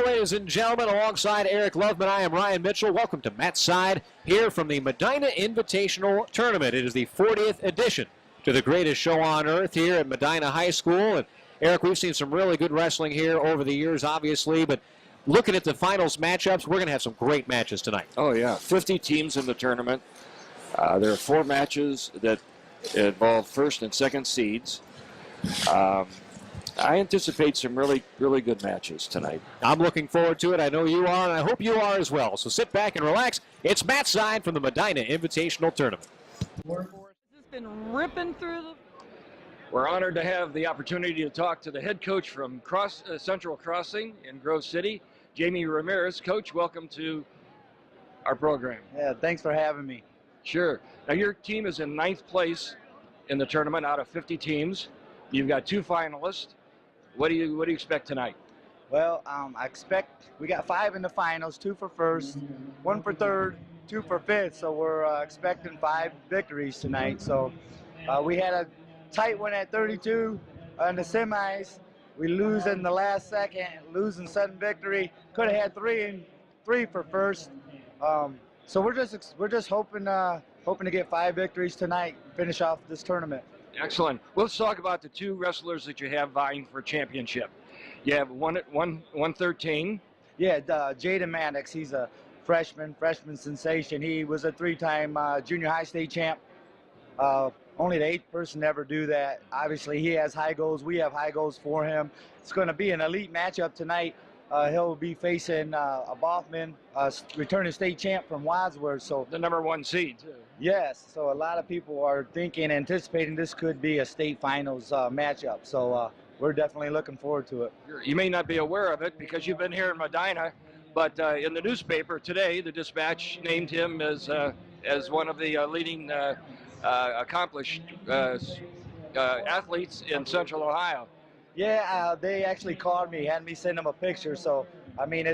ladies and gentlemen. Alongside Eric Loveman, I am Ryan Mitchell. Welcome to Matside here from the Medina Invitational Tournament. It is the 40th edition to the greatest show on earth here at Medina High School. And Eric, we've seen some really good wrestling here over the years, obviously, but looking at the finals matchups, we're going to have some great matches tonight. Oh, yeah. 50 teams in the tournament. There are 4 matches that involve first and second seeds. I anticipate some really good matches tonight. I'm looking forward to it. I know you are, and I hope you are as well. So sit back and relax. It's Matside from the Medina Invitational Tournament. It's just been ripping through the... We're honored to have the opportunity to talk to the head coach from Central Crossing in Grove City, Jamie Ramirez. Coach, welcome to our program. Yeah, thanks for having me. Sure. Now your team is in 9th place in the tournament out of 50 teams. You've got 2 finalists. What do you expect tonight? Well, I expect we got 5 in the finals, 2 for first, 1 for third, 2 for fifth. So we're expecting 5 victories tonight. So we had a tight one at 32 in the semis. We lose in the last second, losing sudden victory. Could have had 3 for first. So we're just hoping to get 5 victories tonight, finish off this tournament. Excellent. Let's talk about the 2 wrestlers that you have vying for championship. You have one at 113. Yeah, Jaden Maddox. He's a freshman sensation. He was a 3-time junior high state champ. Only the 8th person to ever do that. Obviously, he has high goals. We have high goals for him. It's going to be an elite matchup tonight. He'll be facing a Boffman, returning state champ from Wadsworth. So the #1 seed, too. Yes. So a lot of people are anticipating this could be a state finals matchup. So we're definitely looking forward to it. You may not be aware of it because you've been here in Medina, but in the newspaper today, the Dispatch named him as one of the leading accomplished athletes in Central Ohio. Yeah, they actually called me, had me send him a picture. So, I mean,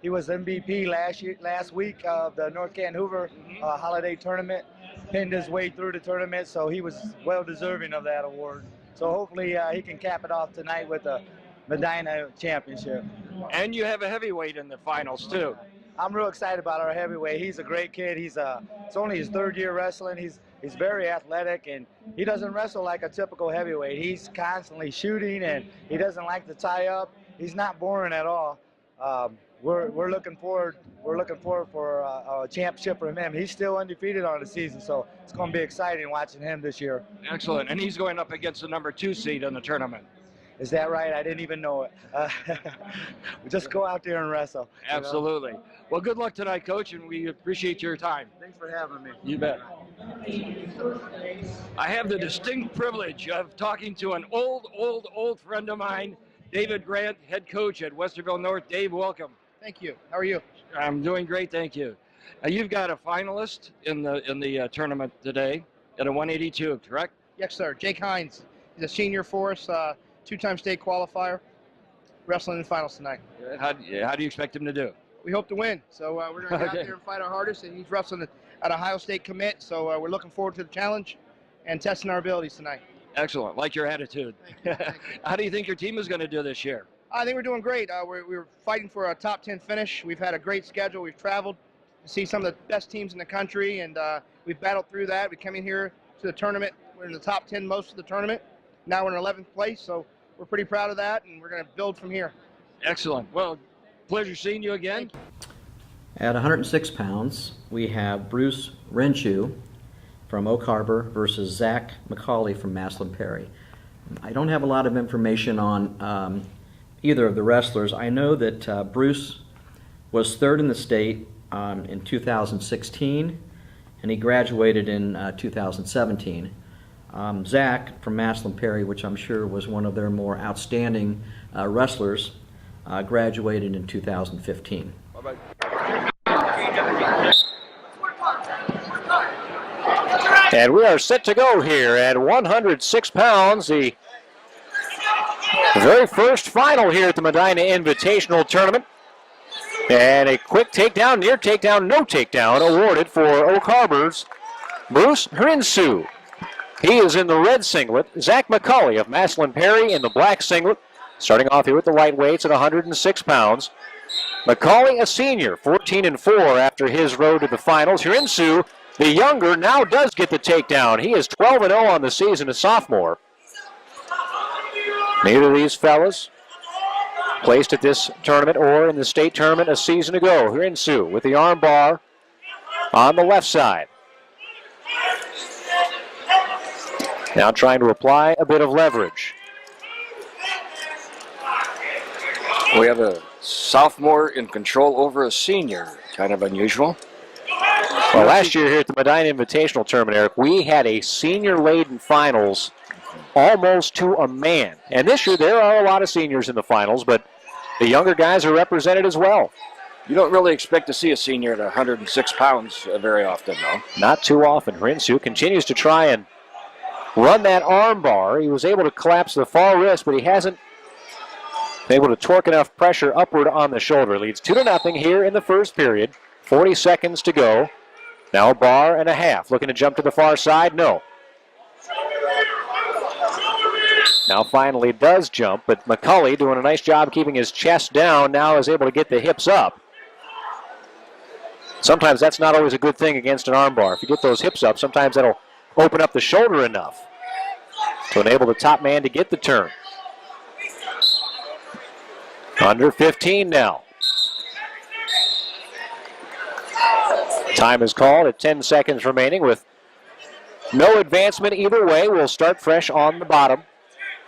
he was MVP last week of the North Canton Hoover Holiday Tournament, pinned his way through the tournament, so he was well deserving of that award. So hopefully he can cap it off tonight with a Medina championship. And you have a heavyweight in the finals too. I'm real excited about our heavyweight. He's a great kid. It's only his 3rd year wrestling. He's very athletic, and he doesn't wrestle like a typical heavyweight. He's constantly shooting, and he doesn't like to tie up. He's not boring at all. We're looking forward for a championship for him. He's still undefeated on the season, so it's going to be exciting watching him this year. Excellent, and he's going up against the #2 seed in the tournament. Is that right? I didn't even know it. We just go out there and wrestle. Absolutely. You know? Well, good luck tonight, Coach, and we appreciate your time. Thanks for having me. You bet. I have the distinct privilege of talking to an old friend of mine, David Grant, head coach at Westerville North. Dave, welcome. Thank you. How are you? I'm doing great, thank you. You've got a finalist in the tournament today at a 182, correct? Yes, sir. Jake Hines. He's a senior for us, 2-time state qualifier, wrestling in the finals tonight. How do you expect him to do? We hope to win, so we're going to get out there and fight our hardest, and he's wrestling at Ohio State commit, so we're looking forward to the challenge and testing our abilities tonight. Excellent. Like your attitude. Thank you. How do you think your team is going to do this year? I think we're doing great. We're fighting for a top 10 finish. We've had a great schedule. We've traveled to see some of the best teams in the country, and we've battled through that. We came in here to the tournament. We're in the top 10 most of the tournament. Now we're in 11th place, so we're pretty proud of that, and we're going to build from here. Excellent. Well, pleasure seeing you again. At 106 pounds, we have Bruce Renshaw from Oak Harbor versus Zach McCauley from Maslin Perry. I don't have a lot of information on either of the wrestlers. I know that Bruce was 3rd in the state in 2016, and he graduated in 2017. Zach from Maslin Perry, which I'm sure was one of their more outstanding wrestlers, graduated in 2015. And we are set to go here at 106 pounds, the very first final here at the Medina Invitational Tournament. And a quick takedown, near takedown, no takedown awarded for Oak Harbor's Bruce Renshaw. He is in the red singlet. Zach McCauley of Maslin Perry in the black singlet. Starting off here with the lightweights at 106 pounds. Macaulay, a senior, 14-4 after his road to the finals. Hirinsu, the younger, now does get the takedown. He is 12-0 on the season, a sophomore. Neither of these fellas placed at this tournament or in the state tournament a season ago. Hirinsu with the arm bar on the left side. Now trying to apply a bit of leverage. We have a sophomore in control over a senior. Kind of unusual. Well, last year here at the Medina Invitational Tournament, Eric, we had a senior-laden finals almost to a man. And this year there are a lot of seniors in the finals, but the younger guys are represented as well. You don't really expect to see a senior at 106 pounds very often, though. Not too often. Hirinsu continues to try and run that arm bar. He was able to collapse the far wrist, but he hasn't been able to torque enough pressure upward on the shoulder. Leads 2-0 here in the first period. 40 seconds to go. Now a bar and a half. Looking to jump to the far side? No. Now finally does jump, but Macaulay doing a nice job keeping his chest down, now is able to get the hips up. Sometimes that's not always a good thing against an armbar. If you get those hips up, sometimes that'll open up the shoulder enough to enable the top man to get the turn. Under 15 now. Time is called at 10 seconds remaining with no advancement either way. We'll start fresh on the bottom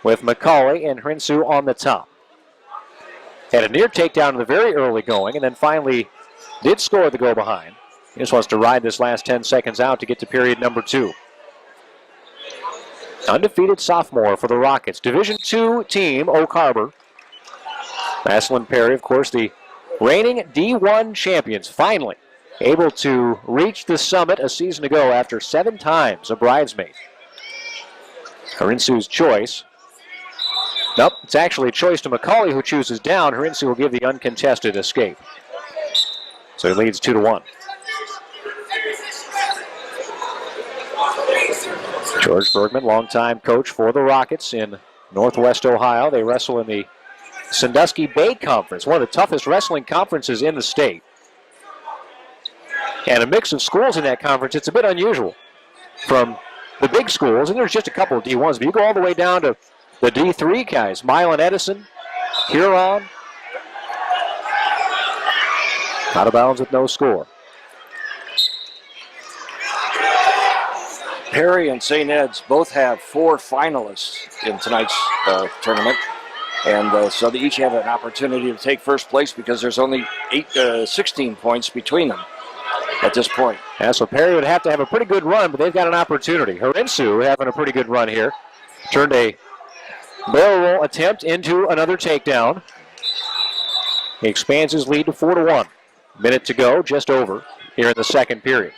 with Macaulay and Hirinsu on the top. Had a near takedown in the very early going and then finally did score the go behind. He just wants to ride this last 10 seconds out to get to period number 2. Undefeated sophomore for the Rockets. Division II team, Oak Harbor. Maslin Perry, of course, the reigning D1 champions, finally able to reach the summit a season ago after 7 times a bridesmaid. Hirinsu's choice. Nope, it's actually a choice to Macaulay, who chooses down. Hirinsu will give the uncontested escape. So he leads 2-1. George Bergman, longtime coach for the Rockets in Northwest Ohio. They wrestle in the Sandusky Bay Conference, one of the toughest wrestling conferences in the state. And a mix of schools in that conference, it's a bit unusual. From the big schools, and there's just a couple of D1s, but you go all the way down to the D3 guys, Milan Edison, Huron. Out of bounds with no score. Perry and St. Ed's both have 4 finalists in tonight's tournament. And so they each have an opportunity to take first place because there's only 16 points between them at this point. Yeah, so Perry would have to have a pretty good run, but they've got an opportunity. Hirinsu having a pretty good run here. Turned a barrel roll attempt into another takedown. He expands his lead to 4-1. Minute to go, just over here in the second period.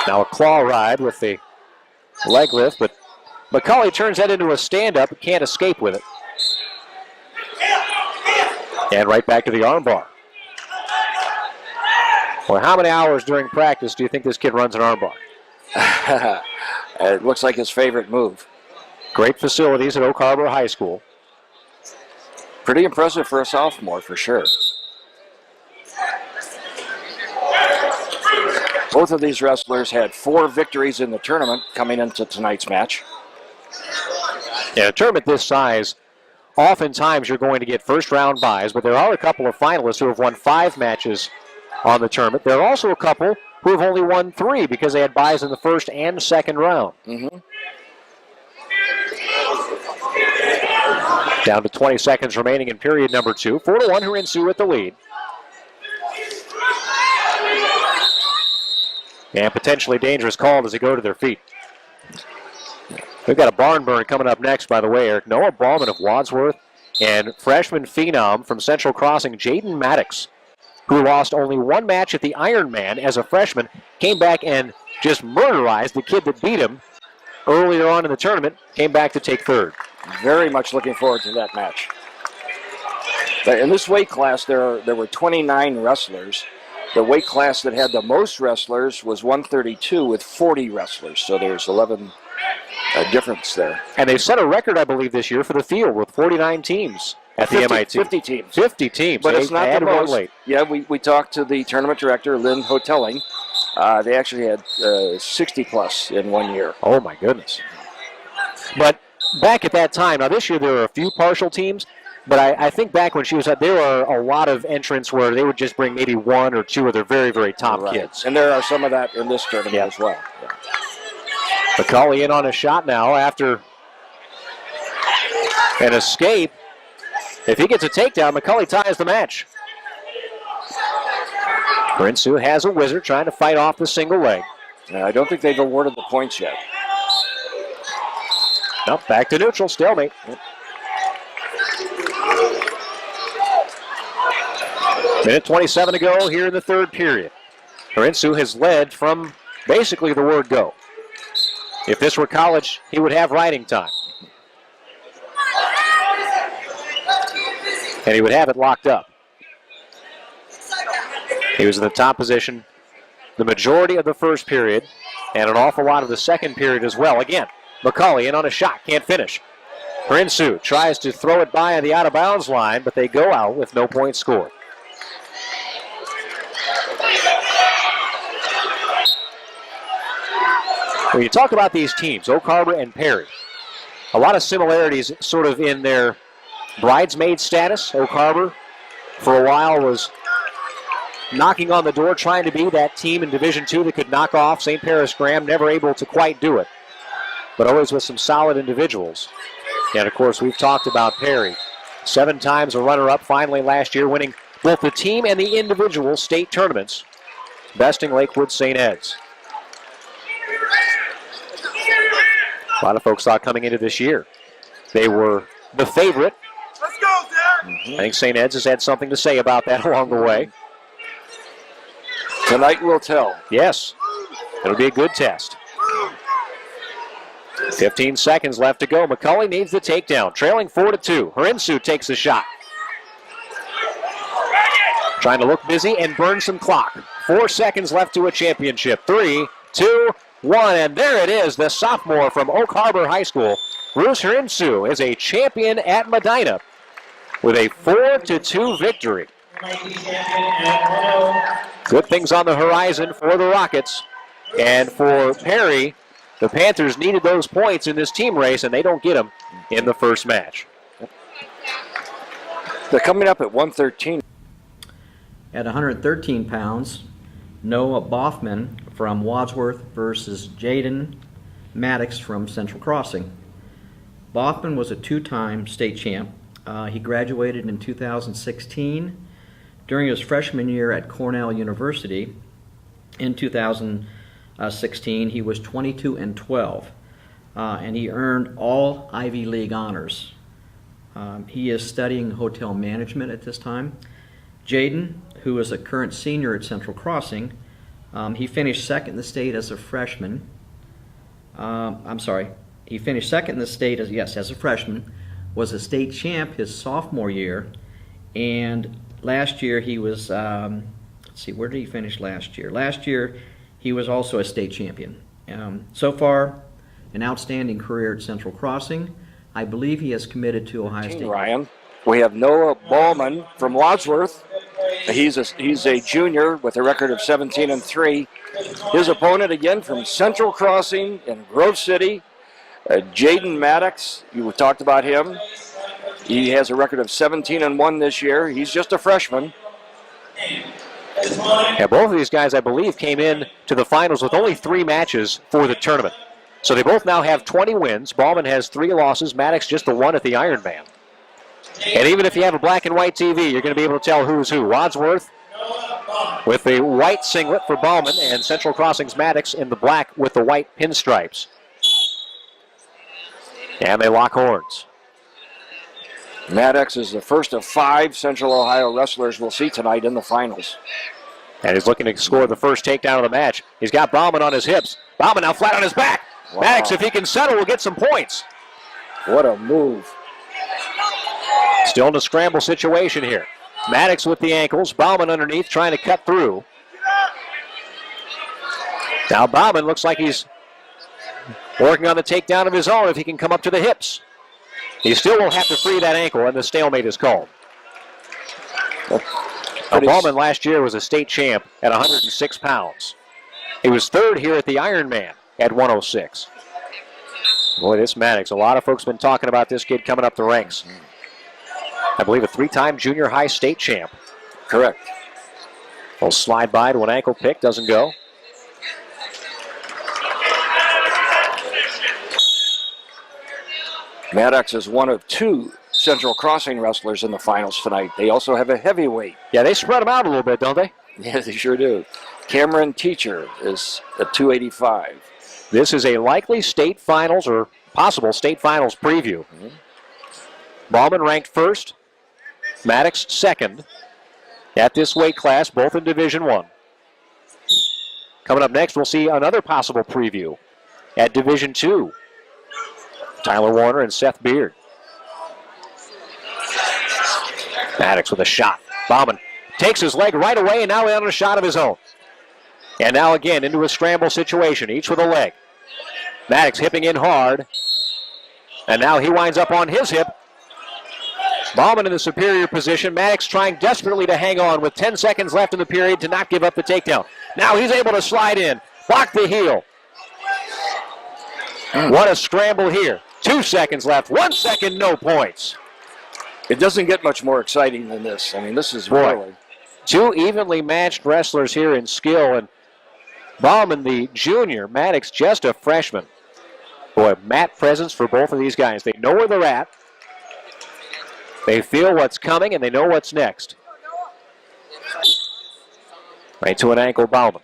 Now a claw ride with the leg lift, but Macaulay turns that into a stand-up, can't escape with it. And right back to the armbar. Well, how many hours during practice do you think this kid runs an armbar? It looks like his favorite move. Great facilities at Oak Harbor High School. Pretty impressive for a sophomore, for sure. Both of these wrestlers had 4 victories in the tournament coming into tonight's match. Yeah, a tournament this size, oftentimes you're going to get first-round buys, but there are a couple of finalists who have won 5 matches on the tournament. There are also a couple who have only won 3 because they had buys in the first and second round. Down to 20 seconds remaining in period number 2. 4-1, Hirinsu with the lead. And potentially dangerous call as they go to their feet. We've got a barn burn coming up next, by the way, Eric. Noah Ballman of Wadsworth and freshman phenom from Central Crossing, Jaden Maddox, who lost only 1 match at the Ironman as a freshman, came back and just murderized the kid that beat him earlier on in the tournament, came back to take third. Very much looking forward to that match. In this weight class, there were 29 wrestlers. The weight class that had the most wrestlers was 132 with 40 wrestlers. So there's 11 difference there. And they set a record, I believe, this year for the field with 49 teams at the MIT. 50 teams. 50 teams. But it's not they the had to run most. late. Yeah, we talked to the tournament director, Lynn Hotelling. They actually had 60 plus in 1 year. Oh, my goodness. But back at that time, now this year there were a few partial teams, but I think back when she was at, there were a lot of entrants where they would just bring maybe one or two of their very, very top Right. kids. And there are some of that in this tournament Yeah. as well. Yeah. McCauley in on a shot now after an escape. If he gets a takedown, McCauley ties the match. Brinsu has a wizard trying to fight off the single leg. I don't think they've awarded the points yet. Nope, back to neutral, stalemate. Minute 27 to go here in the third period. Brinsu has led from basically the word go. If this were college, he would have riding time. And he would have it locked up. He was in the top position the majority of the first period and an awful lot of the second period as well. Again, McCauley in on a shot, can't finish. Brinsu tries to throw it by on the out-of-bounds line, but they go out with no points scored. When you talk about these teams, Oak Harbor and Perry, a lot of similarities sort of in their bridesmaid status. Oak Harbor, for a while, was knocking on the door, trying to be that team in Division II that could knock off St. Paris Graham, never able to quite do it, but always with some solid individuals. And, of course, we've talked about Perry. 7 times a runner-up, finally last year, winning both the team and the individual state tournaments, besting Lakewood St. Ed's. A lot of folks thought coming into this year they were the favorite. Let's go, Zach! I think St. Ed's has had something to say about that along the way. Tonight will tell. Yes, it'll be a good test. 15 seconds left to go. McCauley needs the takedown, trailing 4-2. Harinsu takes the shot. Trying to look busy and burn some clock. 4 seconds left to a championship. 3, 2, 1, and there it is. The sophomore from Oak Harbor High School, Bruce Harinsu, is a champion at Medina with a 4-2 victory. Good things on the horizon for the Rockets. And for Perry, the Panthers needed those points in this team race, and they don't get them in the first match. They're coming up at 113. At 113 pounds, Noah Boffman from Wadsworth versus Jaden Maddox from Central Crossing. Boffman was a 2-time state champ. He graduated in 2016. During his freshman year at Cornell University in 2016, he was 22-12, and he earned all Ivy League honors. He is studying hotel management at this time. Jaden, who is a current senior at Central Crossing, he finished second in the state as a freshman. He finished second in the state as a freshman, was a state champ his sophomore year, and last year he was, let's see, where did he finish last year? Last year he was also a state champion. So far, an outstanding career at Central Crossing. I believe he has committed to Ohio State. Ryan, we have Noah Ballman from Wadsworth. He's a junior with a record of 17-3. His opponent again from Central Crossing in Grove City, Jaden Maddox. You talked about him. He has a record of 17-1 this year. He's just a freshman. Yeah, both of these guys, I believe, came in to the finals with only 3 matches for the tournament. So they both now have 20 wins. Ballman has 3 losses. Maddox just the 1 at the Ironman. And even if you have a black and white TV, you're going to be able to tell who's who. Wadsworth with the white singlet for Ballman, and Central Crossing's Maddox in the black with the white pinstripes. And they lock horns. Maddox is the first of 5 Central Ohio wrestlers we'll see tonight in the finals. And he's looking to score the first takedown of the match. He's got Bauman on his hips. Bauman now flat on his back. Wow. Maddox, if he can settle, will get some points. What a move. Still in a scramble situation here. Maddox with the ankles. Bauman underneath trying to cut through. Now Bauman looks like he's working on the takedown of his own if he can come up to the hips. He still will have to free that ankle, and the stalemate is called. Now, Ballman last year was a state champ at 106 pounds. He was third here at the Ironman at 106. Boy, this Maddox, a lot of folks have been talking about this kid coming up the ranks. I believe a 3-time junior high state champ. Correct. Will slide by to an ankle pick, doesn't go. Maddox is one of 2 Central Crossing wrestlers in the finals tonight. They also have a heavyweight. Yeah, they spread them out a little bit, don't they? Yeah, they sure do. Cameron Teacher is at 285. This is a likely state finals or possible state finals preview. Ballman ranked first, Maddox second at this weight class, both in Division I. Coming up next, we'll see another possible preview at Division II. Tyler Warner and Seth Beard. Maddox with a shot. Bauman takes his leg right away, and now on a shot of his own. And now again into a scramble situation, each with a leg. Maddox hipping in hard. And now he winds up on his hip. Bauman in the superior position. Maddox trying desperately to hang on with 10 seconds left in the period to not give up the takedown. Now he's able to slide in, block the heel. What a scramble here. 2 seconds left. 1 second, no points. It doesn't get much more exciting than this. I mean, this is really... 2 evenly matched wrestlers here in skill, and Bauman, the junior, Maddox, just a freshman. Boy, mat presence for both of these guys. They know where they're at. They feel what's coming, and they know what's next. Right to an ankle, Bauman.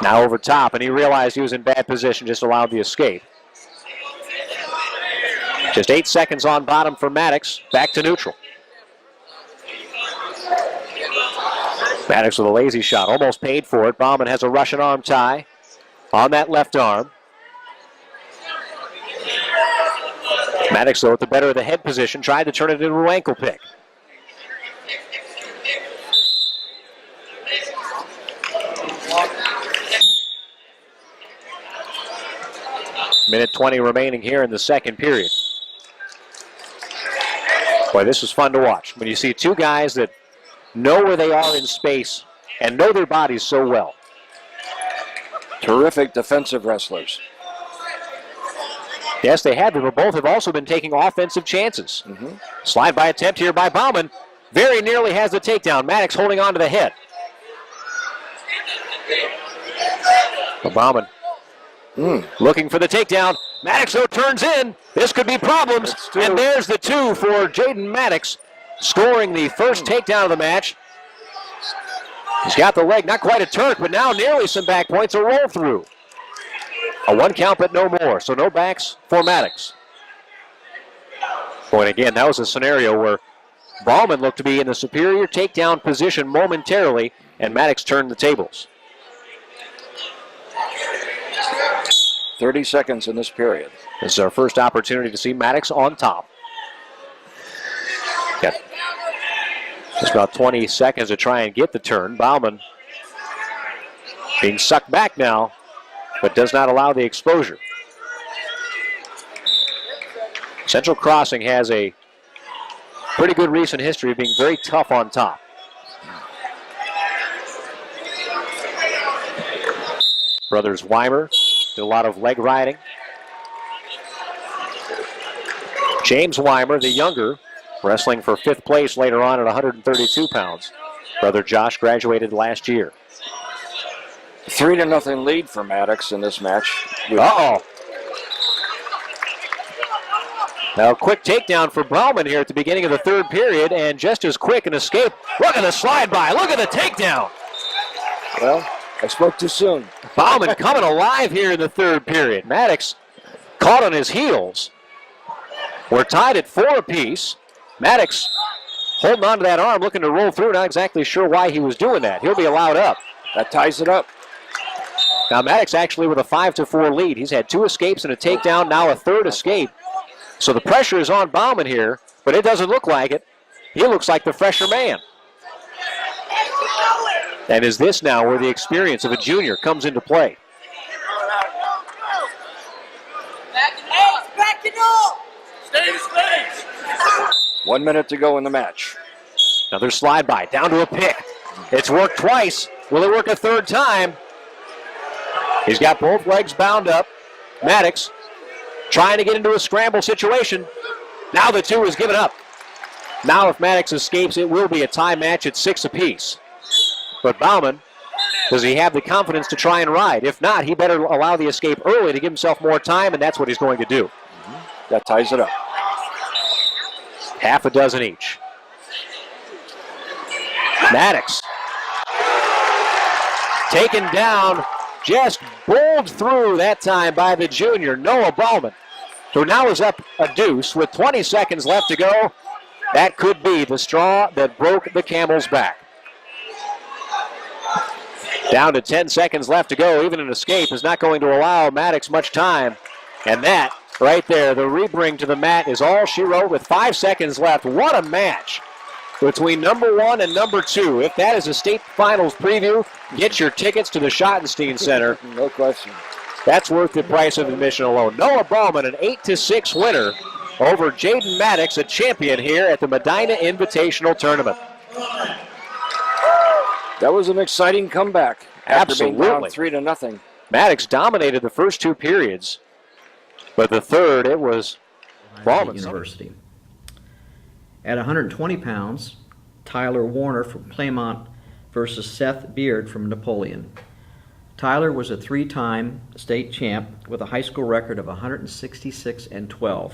Now over top, and he realized he was in bad position, just allowed the escape. Just 8 seconds on bottom for Maddox. Back to neutral. Maddox with a lazy shot, almost paid for it. Bauman has a Russian arm tie on that left arm. Maddox, though, at the better of the head position, tried to turn it into an ankle pick. Minute 20 remaining here in the second period. Boy, this is fun to watch. When you see 2 guys that know where they are in space and know their bodies so well. Terrific defensive wrestlers. Yes, they have been, but both have also been taking offensive chances. Slide by attempt here by Bauman. Very nearly has the takedown. Maddox holding on to the head. But Bauman looking for the takedown. Maddox, though, turns in. This could be problems. And there's the 2 for Jaden Maddox, scoring the first takedown of the match. He's got the leg, not quite a Turk, but now nearly some back points, a roll through. A 1 count, but no more, so no backs for Maddox. Boy, and again, that was a scenario where Bauman looked to be in the superior takedown position momentarily, and Maddox turned the tables. 30 seconds in this period. This is our first opportunity to see Maddox on top. Got just about 20 seconds to try and get the turn. Bauman being sucked back now, but does not allow the exposure. Central Crossing has a pretty good recent history of being very tough on top. Brothers Weimer did a lot of leg riding. James Weimer, the younger, wrestling for 5th place later on at 132 pounds. Brother Josh graduated last year. 3-0 lead for Maddox in this match. Uh-oh. Now a quick takedown for Bauman here at the beginning of the third period, and just as quick an escape. Look at the slide by. Look at the takedown. Well, I spoke too soon. Bauman coming alive here in the third period. Maddox caught on his heels. We're tied at 4 apiece. Maddox holding on to that arm, looking to roll through. Not exactly sure why he was doing that. He'll be allowed up. That ties it up. Now Maddox actually with a 5-4 lead. He's had 2 escapes and a takedown, now a 3rd escape. So the pressure is on Bauman here, but it doesn't look like it. He looks like the fresher man. And is this now where the experience of a junior comes into play? 1 minute to go in the match. Another slide by, down to a pick. It's worked twice. Will it work a third time? He's got both legs bound up. Maddox trying to get into a scramble situation. Now the 2 is given up. Now if Maddox escapes, it will be a tie match at 6 apiece. But Bauman, does he have the confidence to try and ride? If not, he better allow the escape early to give himself more time, and that's what he's going to do. That ties it up. Half a dozen each. Maddox taken down, just bowled through that time by the junior, Noah Bauman, who now is up a deuce with 20 seconds left to go. That could be the straw that broke the camel's back. Down to 10 seconds left to go. Even an escape is not going to allow Maddox much time. And that right there, the rebring to the mat, is all she wrote with 5 seconds left. What a match between number 1 and number 2. If that is a state finals preview, get your tickets to the Schottenstein Center. No question. That's worth the price of admission alone. Noah Bauman, an 8-6 winner over Jaden Maddox, a champion here at the Medina Invitational Tournament. That was an exciting comeback. After being down Absolutely. 3-0. Maddox dominated the first 2 periods, but the third, it was Bauman. University. At 120 pounds, Tyler Warner from Claymont versus Seth Beard from Napoleon. Tyler was a 3-time state champ with a high school record of 166-12.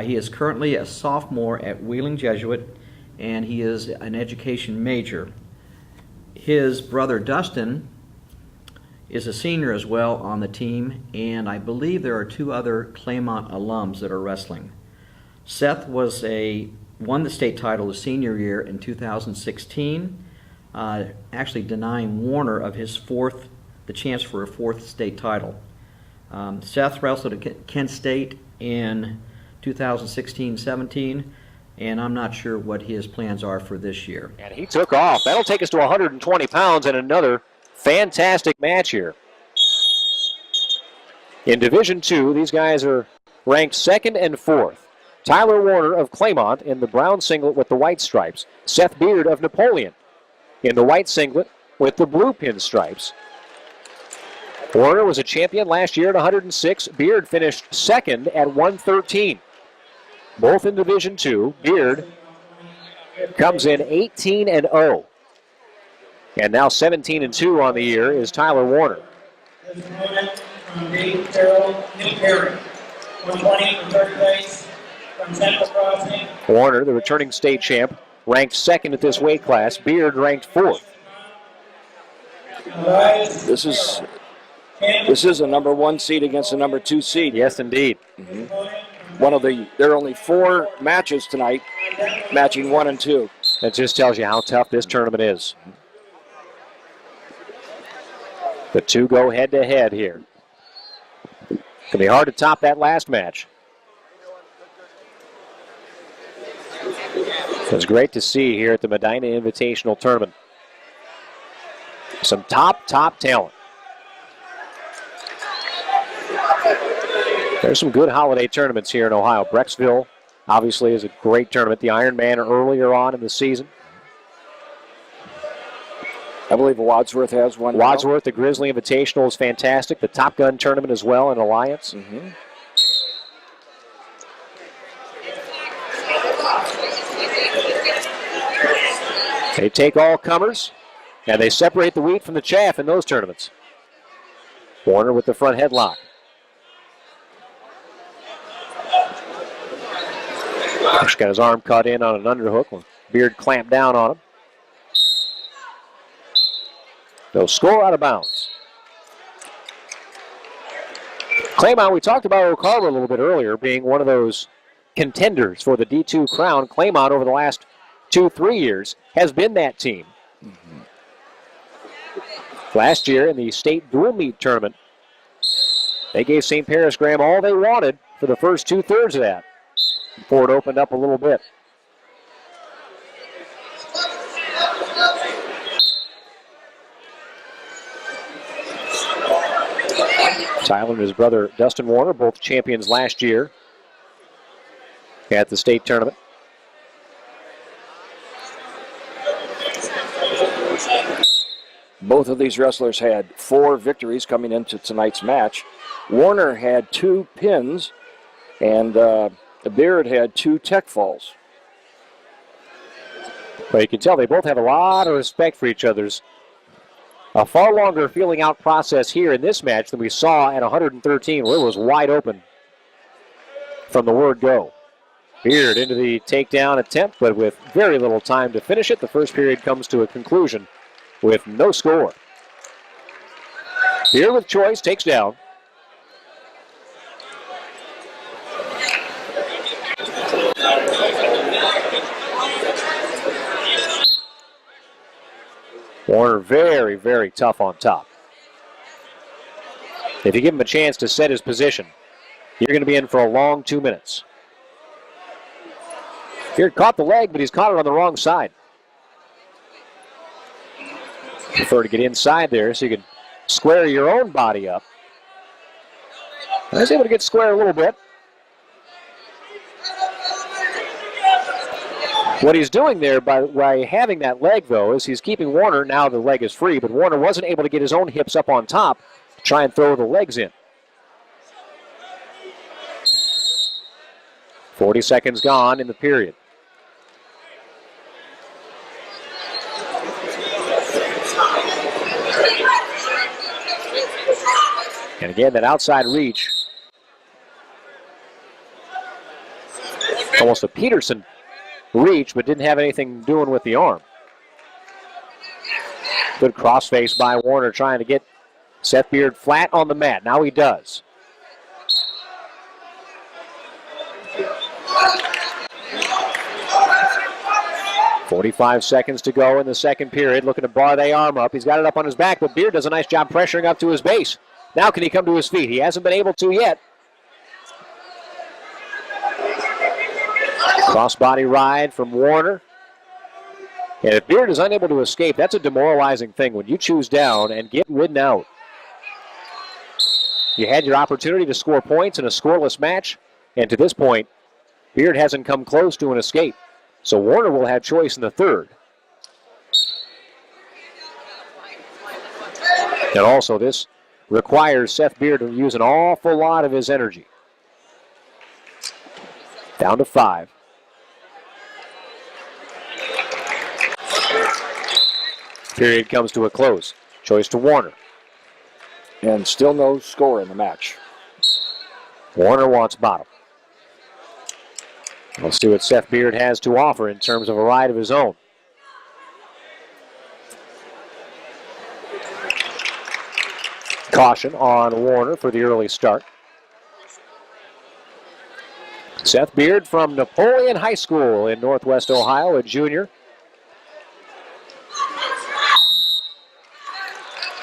He is currently a sophomore at Wheeling Jesuit, and he is an education major. His brother Dustin is a senior as well on the team, and I believe there are 2 other Claymont alums that are wrestling. Seth won the state title his senior year in 2016, actually denying Warner of the chance for a 4th state title. Seth wrestled at Kent State in 2016-17, and I'm not sure what his plans are for this year. And he took off. That'll take us to 120 pounds and another fantastic match here. In Division II, these guys are ranked 2nd and 4th. Tyler Warner of Claymont in the brown singlet with the white stripes. Seth Beard of Napoleon in the white singlet with the blue pinstripes. Warner was a champion last year at 106. Beard finished 2nd at 113. Both in Division II. Beard comes in 18-0. And now 17-2 on the year is Tyler Warner. This opponent from Dave Carroll, New Perry. 120 from 3rd place from Central Crossing. Warner, the returning state champ, ranked 2nd at this weight class. Beard ranked 4th. This is a number 1 seed against a number 2 seed. Yes, indeed. There are only 4 matches tonight, matching 1 and 2. That just tells you how tough this tournament is. The 2 go head-to-head here. It'll be hard to top that last match. It was great to see here at the Medina Invitational Tournament. Some top talent. There's some good holiday tournaments here in Ohio. Brecksville, obviously, is a great tournament. The Ironman earlier on in the season. I believe Wadsworth has one. Wadsworth, the Grizzly Invitational is fantastic. The Top Gun tournament as well in Alliance. They take all comers, and they separate the wheat from the chaff in those tournaments. Warner with the front headlock. He's got his arm cut in on an underhook. Beard clamped down on him. They'll score out of bounds. Claymont, we talked about Oak Harbor a little bit earlier, being one of those contenders for the D2 crown. Claymont over the last 2-3 years has been that team. Last year in the state dual meet tournament, they gave St. Paris Graham all they wanted for the first 2/3 of that before it opened up a little bit. Tyler and his brother Dustin Warner, both champions last year. at the state tournament. Both of these wrestlers had 4 victories coming into tonight's match. Warner had 2 pins, and Beard had 2 tech falls. But you can tell they both have a lot of respect for each other's. A far longer feeling out process here in this match than we saw at 113, where it was wide open from the word go. Beard into the takedown attempt, but with very little time to finish it. The first period comes to a conclusion with no score. Beard with choice, takes down. Warner very, very tough on top. If you give him a chance to set his position, you're going to be in for a long 2 minutes. Beard caught the leg, but he's caught it on the wrong side. Prefer to get inside there so you can square your own body up. I was able to get square a little bit. What he's doing there by having that leg, though, is he's keeping Warner. Now the leg is free, but Warner wasn't able to get his own hips up on top to try and throw the legs in. 40 seconds gone in the period. And again, that outside reach. Almost a Peterson reach, but didn't have anything doing with the arm. Good crossface by Warner trying to get Seth Beard flat on the mat. Now he does. .45 seconds to go in the second period. Looking to bar the arm up. He's got it up on his back, but Beard does a nice job pressuring up to his base. Now can he come to his feet? He hasn't been able to yet. Crossbody ride from Warner. And if Beard is unable to escape, that's a demoralizing thing when you choose down and get ridden out. You had your opportunity to score points in a scoreless match, and to this point, Beard hasn't come close to an escape. So Warner will have choice in the third. And also this requires Seth Beard to use an awful lot of his energy. Down to 5. Period comes to a close. Choice to Warner. And still no score in the match. Warner wants bottom. Let's see what Seth Beard has to offer in terms of a ride of his own. Caution on Warner for the early start. Seth Beard from Napoleon High School in Northwest Ohio, a junior.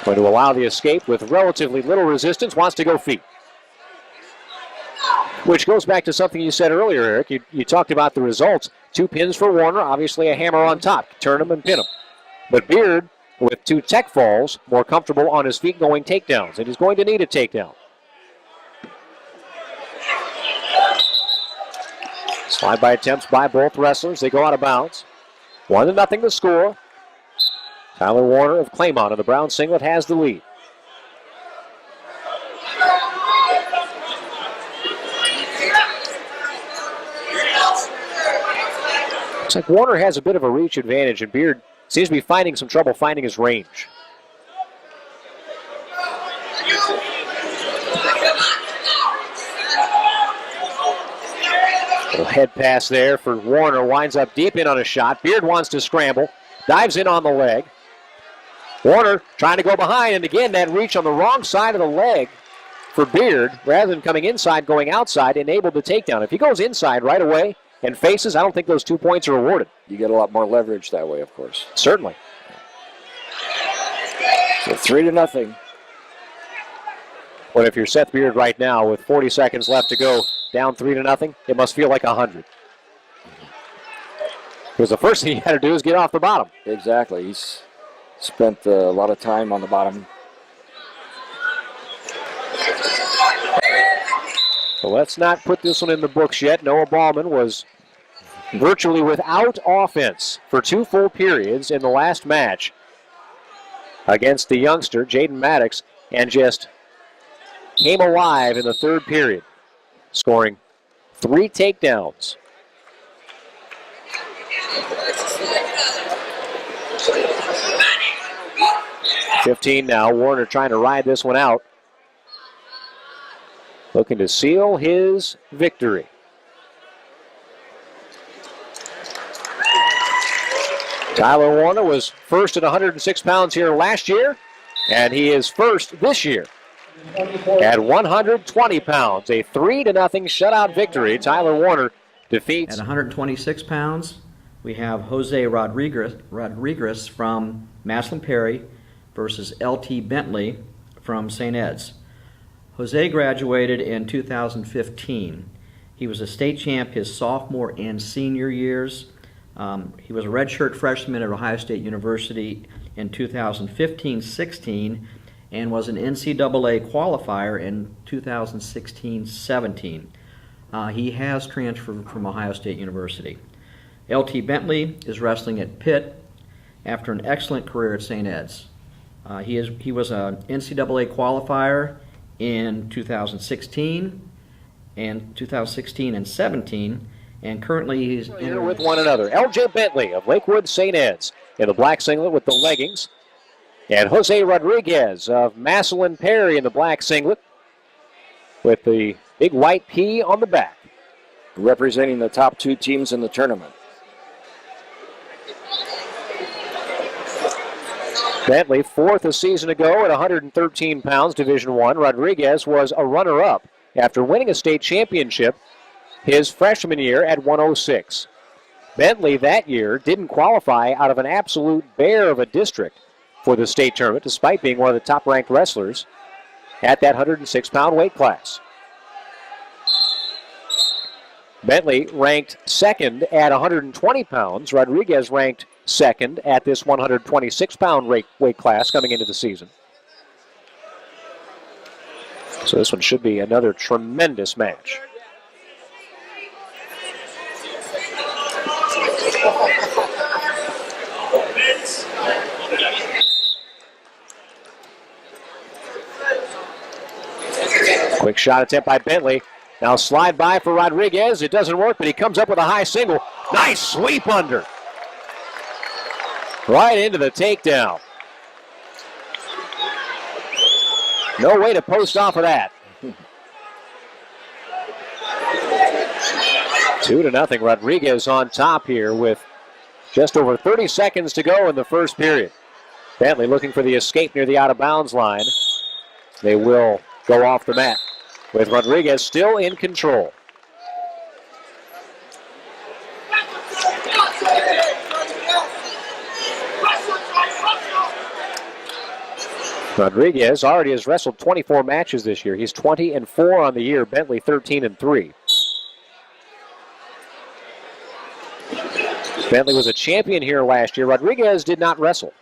Going to allow the escape with relatively little resistance, wants to go feet. Which goes back to something you said earlier, Eric. You talked about the results. 2 pins for Warner, obviously a hammer on top. Turn him and pin him. But Beard, with 2 tech falls, more comfortable on his feet going takedowns. And he's going to need a takedown. Slide-by attempts by both wrestlers. They go out of bounds. 1-0 the score. Tyler Warner of Claymont in the brown singlet has the lead. Looks like Warner has a bit of a reach advantage, and Beard seems to be finding some trouble finding his range. Little head pass there for Warner. Winds up deep in on a shot. Beard wants to scramble. Dives in on the leg. Warner trying to go behind, and again that reach on the wrong side of the leg for Beard. Rather than coming inside, going outside, enabled the takedown. If he goes inside right away and faces, I don't think those 2 points are awarded. You get a lot more leverage that way, of course. Certainly. So 3-0. But if you're Seth Beard right now with 40 seconds left to go, down 3-0, it must feel like 100. Because the first thing you got to do is get off the bottom. Exactly. He's spent a lot of time on the bottom. So let's not put this one in the books yet. Noah Ballman was virtually without offense for 2 full periods in the last match against the youngster, Jaden Maddox, and just came alive in the 3rd period, scoring 3 takedowns. .15 now. Warner trying to ride this one out, looking to seal his victory. Tyler Warner was first at 106 pounds here last year, and he is first this year at 120 pounds. A 3-0 shutout victory. Tyler Warner defeats. At 126 pounds, we have Jose Rodriguez from Maslin Perry versus L.T. Bentley from St. Ed's. Jose graduated in 2015. He was a state champ his sophomore and senior years. He was a redshirt freshman at Ohio State University in 2015-16 and was an NCAA qualifier in 2016-17. He has transferred from Ohio State University. L.T. Bentley is wrestling at Pitt after an excellent career at St. Ed's. He was an NCAA qualifier in 2016 and 2016 and 17, and currently he's here with one another. L.J. Bentley of Lakewood St. Ed's in the black singlet with the leggings, and Jose Rodriguez of Maslin Perry in the black singlet with the big white P on the back. Representing the top 2 teams in the tournament. Bentley, 4th a season ago at 113 pounds, Division I. Rodriguez was a runner-up after winning a state championship his freshman year at 106. Bentley that year didn't qualify out of an absolute bear of a district for the state tournament, despite being one of the top-ranked wrestlers at that 106-pound weight class. Bentley ranked 2nd at 120 pounds. Rodriguez ranked 2nd at this 126-pound weight class coming into the season. So this one should be another tremendous match. Quick shot attempt by Bentley. Now slide by for Rodriguez. It doesn't work, but he comes up with a high single. Nice sweep under. Right into the takedown. No way to post off of that. 2-0. Rodriguez on top here with just over 30 seconds to go in the first period. Bentley looking for the escape near the out-of-bounds line. They will go off the mat with Rodriguez still in control. Rodriguez already has wrestled 24 matches this year. He's 20-4 on the year. Bentley 13-3. Bentley was a champion here last year. Rodriguez did not wrestle.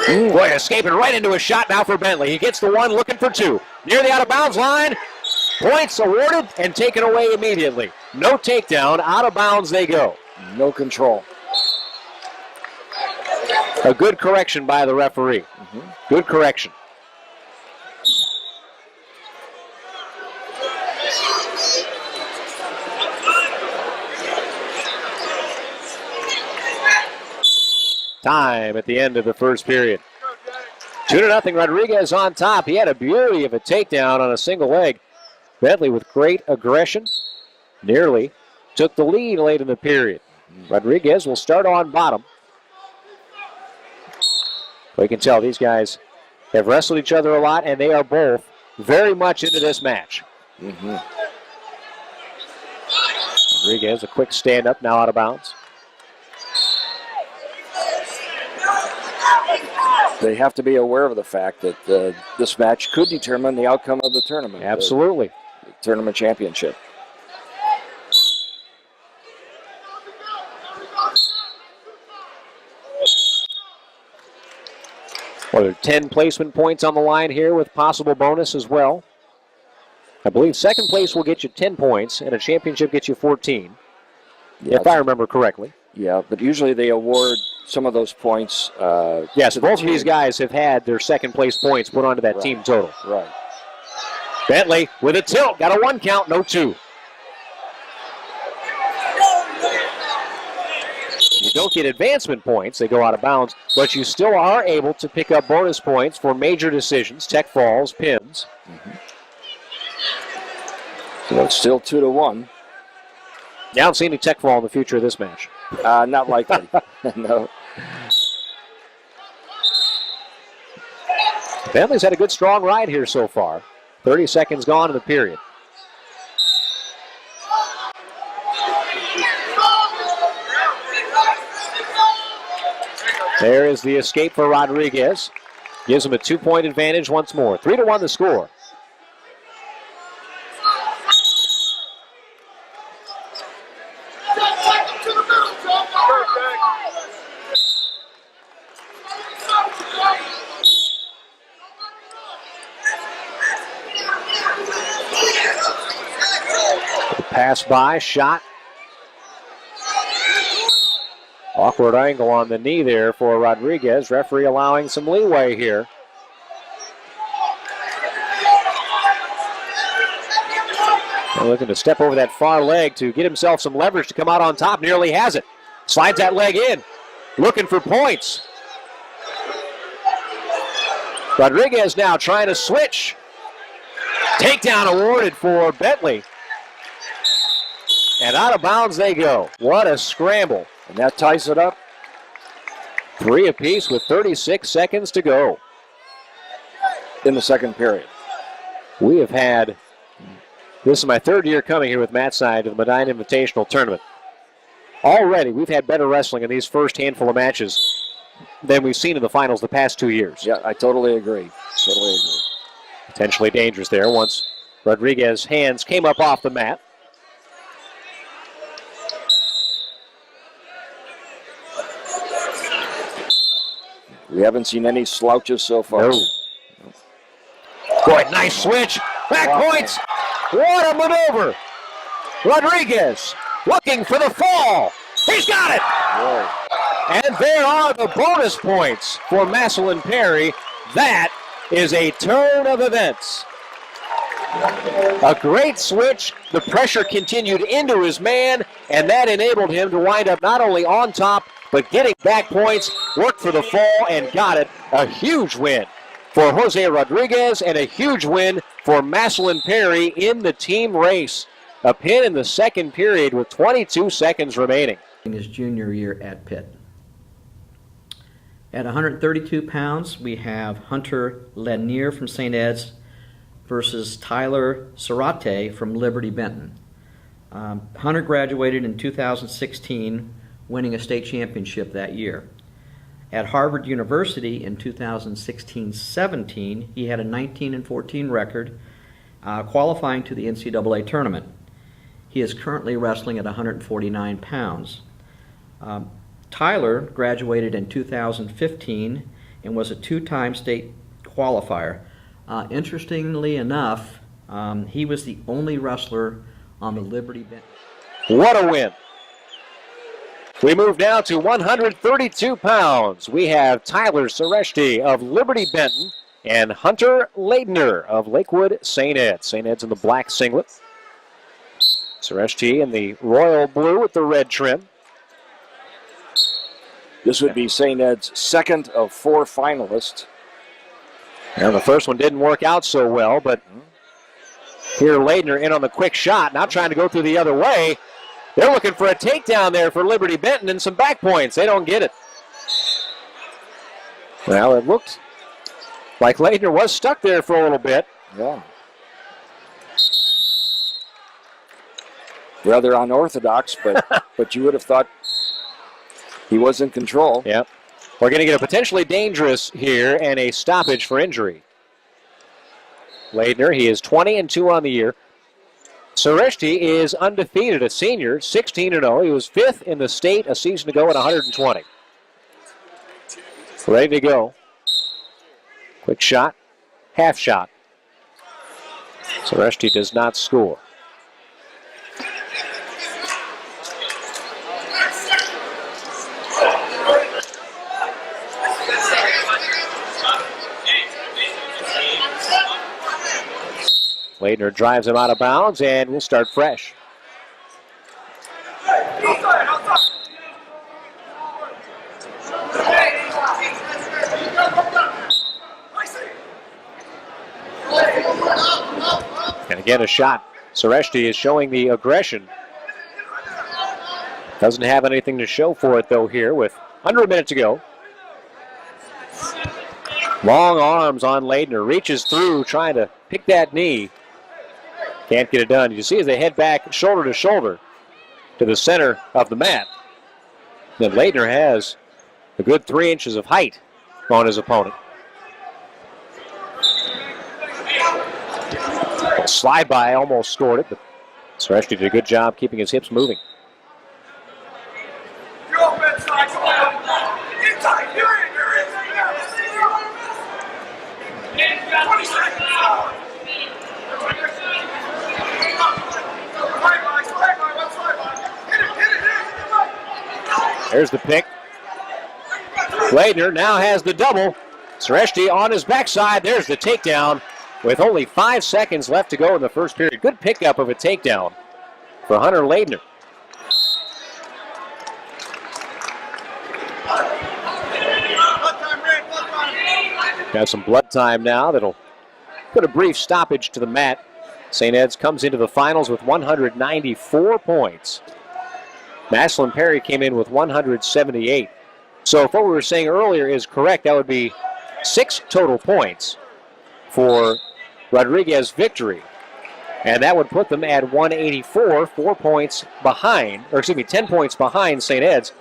Boy, escaping right into a shot now for Bentley. He gets the one, looking for 2. Near the out-of-bounds line. Points awarded and taken away immediately. No takedown. Out of bounds they go. No control. A good correction by the referee. Good correction. Time at the end of the first period. 2-0. Rodriguez on top. He had a beauty of a takedown on a single leg. Bentley with great aggression nearly took the lead late in the period. Rodriguez will start on bottom. We can tell these guys have wrestled each other a lot, and they are both very much into this match. Rodriguez, a quick stand-up, now out of bounds. They have to be aware of the fact that this match could determine the outcome of the tournament. Absolutely. The tournament championship. Well, Another 10 placement points on the line here with possible bonus as well. I believe second place will get you 10 points, and a championship gets you 14, if I remember correctly. Yeah, but usually they award some of those points. Yes, both of these guys have had their second place points put onto that team total. Right. Bentley with a tilt, got a 1 count, no 2. You don't get advancement points, they go out of bounds, but you still are able to pick up bonus points for major decisions, tech falls, pins. So it's still 2-1. Yeah, I don't see any tech fall in the future of this match. Not likely. No. Bentley's had a good strong ride here so far. 30 seconds gone in the period. There is the escape for Rodriguez. Gives him a 2-point advantage once more. 3-1 the score. Pass by, shot. Awkward angle on the knee there for Rodriguez. Referee allowing some leeway here. And looking to step over that far leg to get himself some leverage to come out on top. Nearly has it. Slides that leg in. Looking for points. Rodriguez now trying to switch. Takedown awarded for Bentley. And out of bounds they go. What a scramble. And that ties it up. 3 apiece with 36 seconds to go. In the second period. We have had, this is my 3rd year coming here with Matside to the Medina Invitational Tournament. Already we've had better wrestling in these first handful of matches than we've seen in the finals the past 2 years. Yeah, I totally agree. Totally agree. Potentially dangerous there once Rodriguez's hands came up off the mat. We haven't seen any slouches so far. No. Boy, nice switch. Back points. What a maneuver. Rodriguez looking for the fall. He's got it. Whoa. And there are the bonus points for Maslin Perry. That is a turn of events. A great switch. The pressure continued into his man, and that enabled him to wind up not only on top, but getting back points, worked for the fall, and got it. A huge win for Jose Rodriguez, and a huge win for Maslin Perry in the team race. A pin in the second period with 22 seconds remaining. In his junior year at Pitt. At 132 pounds, we have Hunter Lanier from St. Ed's versus Tyler Serrate from Liberty Benton. Hunter graduated in 2016, winning a state championship that year. At Harvard University in 2016-17, he had a 19-14 record, qualifying to the NCAA tournament. He is currently wrestling at 149 pounds. Tyler graduated in 2015 and was a 2-time state qualifier. Interestingly enough, he was the only wrestler on the Liberty Benton. What a win. We move now to 132 pounds. We have Tyler Sereshti of Liberty Benton and Hunter Leidner of Lakewood St. Ed. St. Ed's in the black singlet. Sereshti in the royal blue with the red trim. This would be St. Ed's second of 4 finalists. And the first one didn't work out so well, but here Leidner in on the quick shot, now trying to go through the other way. They're looking for a takedown there for Liberty Benton and some back points. They don't get it. Well, it looked like Leidner was stuck there for a little bit. Yeah. Rather unorthodox, but you would have thought he was in control. Yep. We're going to get a potentially dangerous here and a stoppage for injury. Leidner, he is 20-2 on the year. Sereshti is undefeated, a senior, 16-0. He was 5th in the state a season ago at 120. Ready to go. Quick shot, half shot. Sareshti does not score. Leitner drives him out of bounds, and we'll start fresh. And again, a shot. Sareshti is showing the aggression. Doesn't have anything to show for it, though, here with under a minute to go. Long arms on Leitner. Reaches through, trying to pick that knee. Can't get it done. You see as they head back shoulder to shoulder to the center of the mat. Then Leitner has a good 3 inches of height on his opponent. Slide by, almost scored it, but Sareshti did a good job keeping his hips moving. There's the pick. Leitner now has the double. Sareshti on his backside. There's the takedown with only 5 seconds left to go in the first period. Good pickup of a takedown for Hunter Leitner. Got some blood time now that'll put a brief stoppage to the mat. St. Ed's comes into the finals with 194 points. Maslin Perry came in with 178. So if what we were saying earlier is correct, that would be 6 total points for Rodriguez victory. And that would put them at 184, 4 points behind, or excuse me, 10 points behind St. Ed's.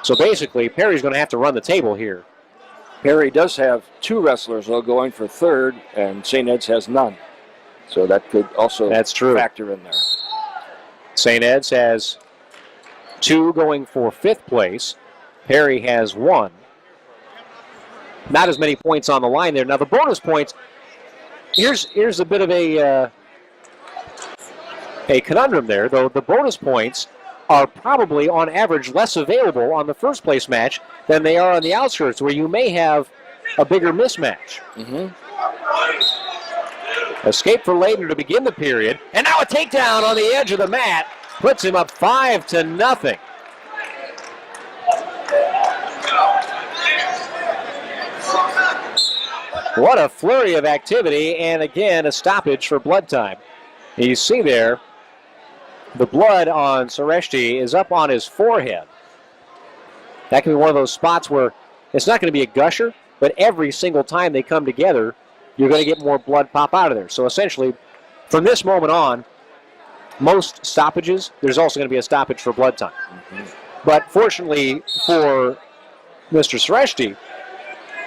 So basically, Perry's going to have to run the table here. Perry does have 2 wrestlers, though, going for third, and St. Ed's has none. So that could also factor in there. St. Ed's has 2 going for 5th place. Perry has 1. Not as many points on the line there. Now the bonus points, here's a bit of a conundrum there, though the bonus points are probably on average less available on the first place match than they are on the outskirts, where you may have a bigger mismatch. Escape for Leitner to begin the period, and now a takedown on the edge of the mat puts him up 5-0. What a flurry of activity, and again a stoppage for blood time. You see there, the blood on Sareshti is up on his forehead. That can be one of those spots where it's not going to be a gusher, but every single time they come together, you're going to get more blood pop out of there. So essentially, from this moment on, most stoppages, there's also going to be a stoppage for blood time. But fortunately for Mr. Sareshti,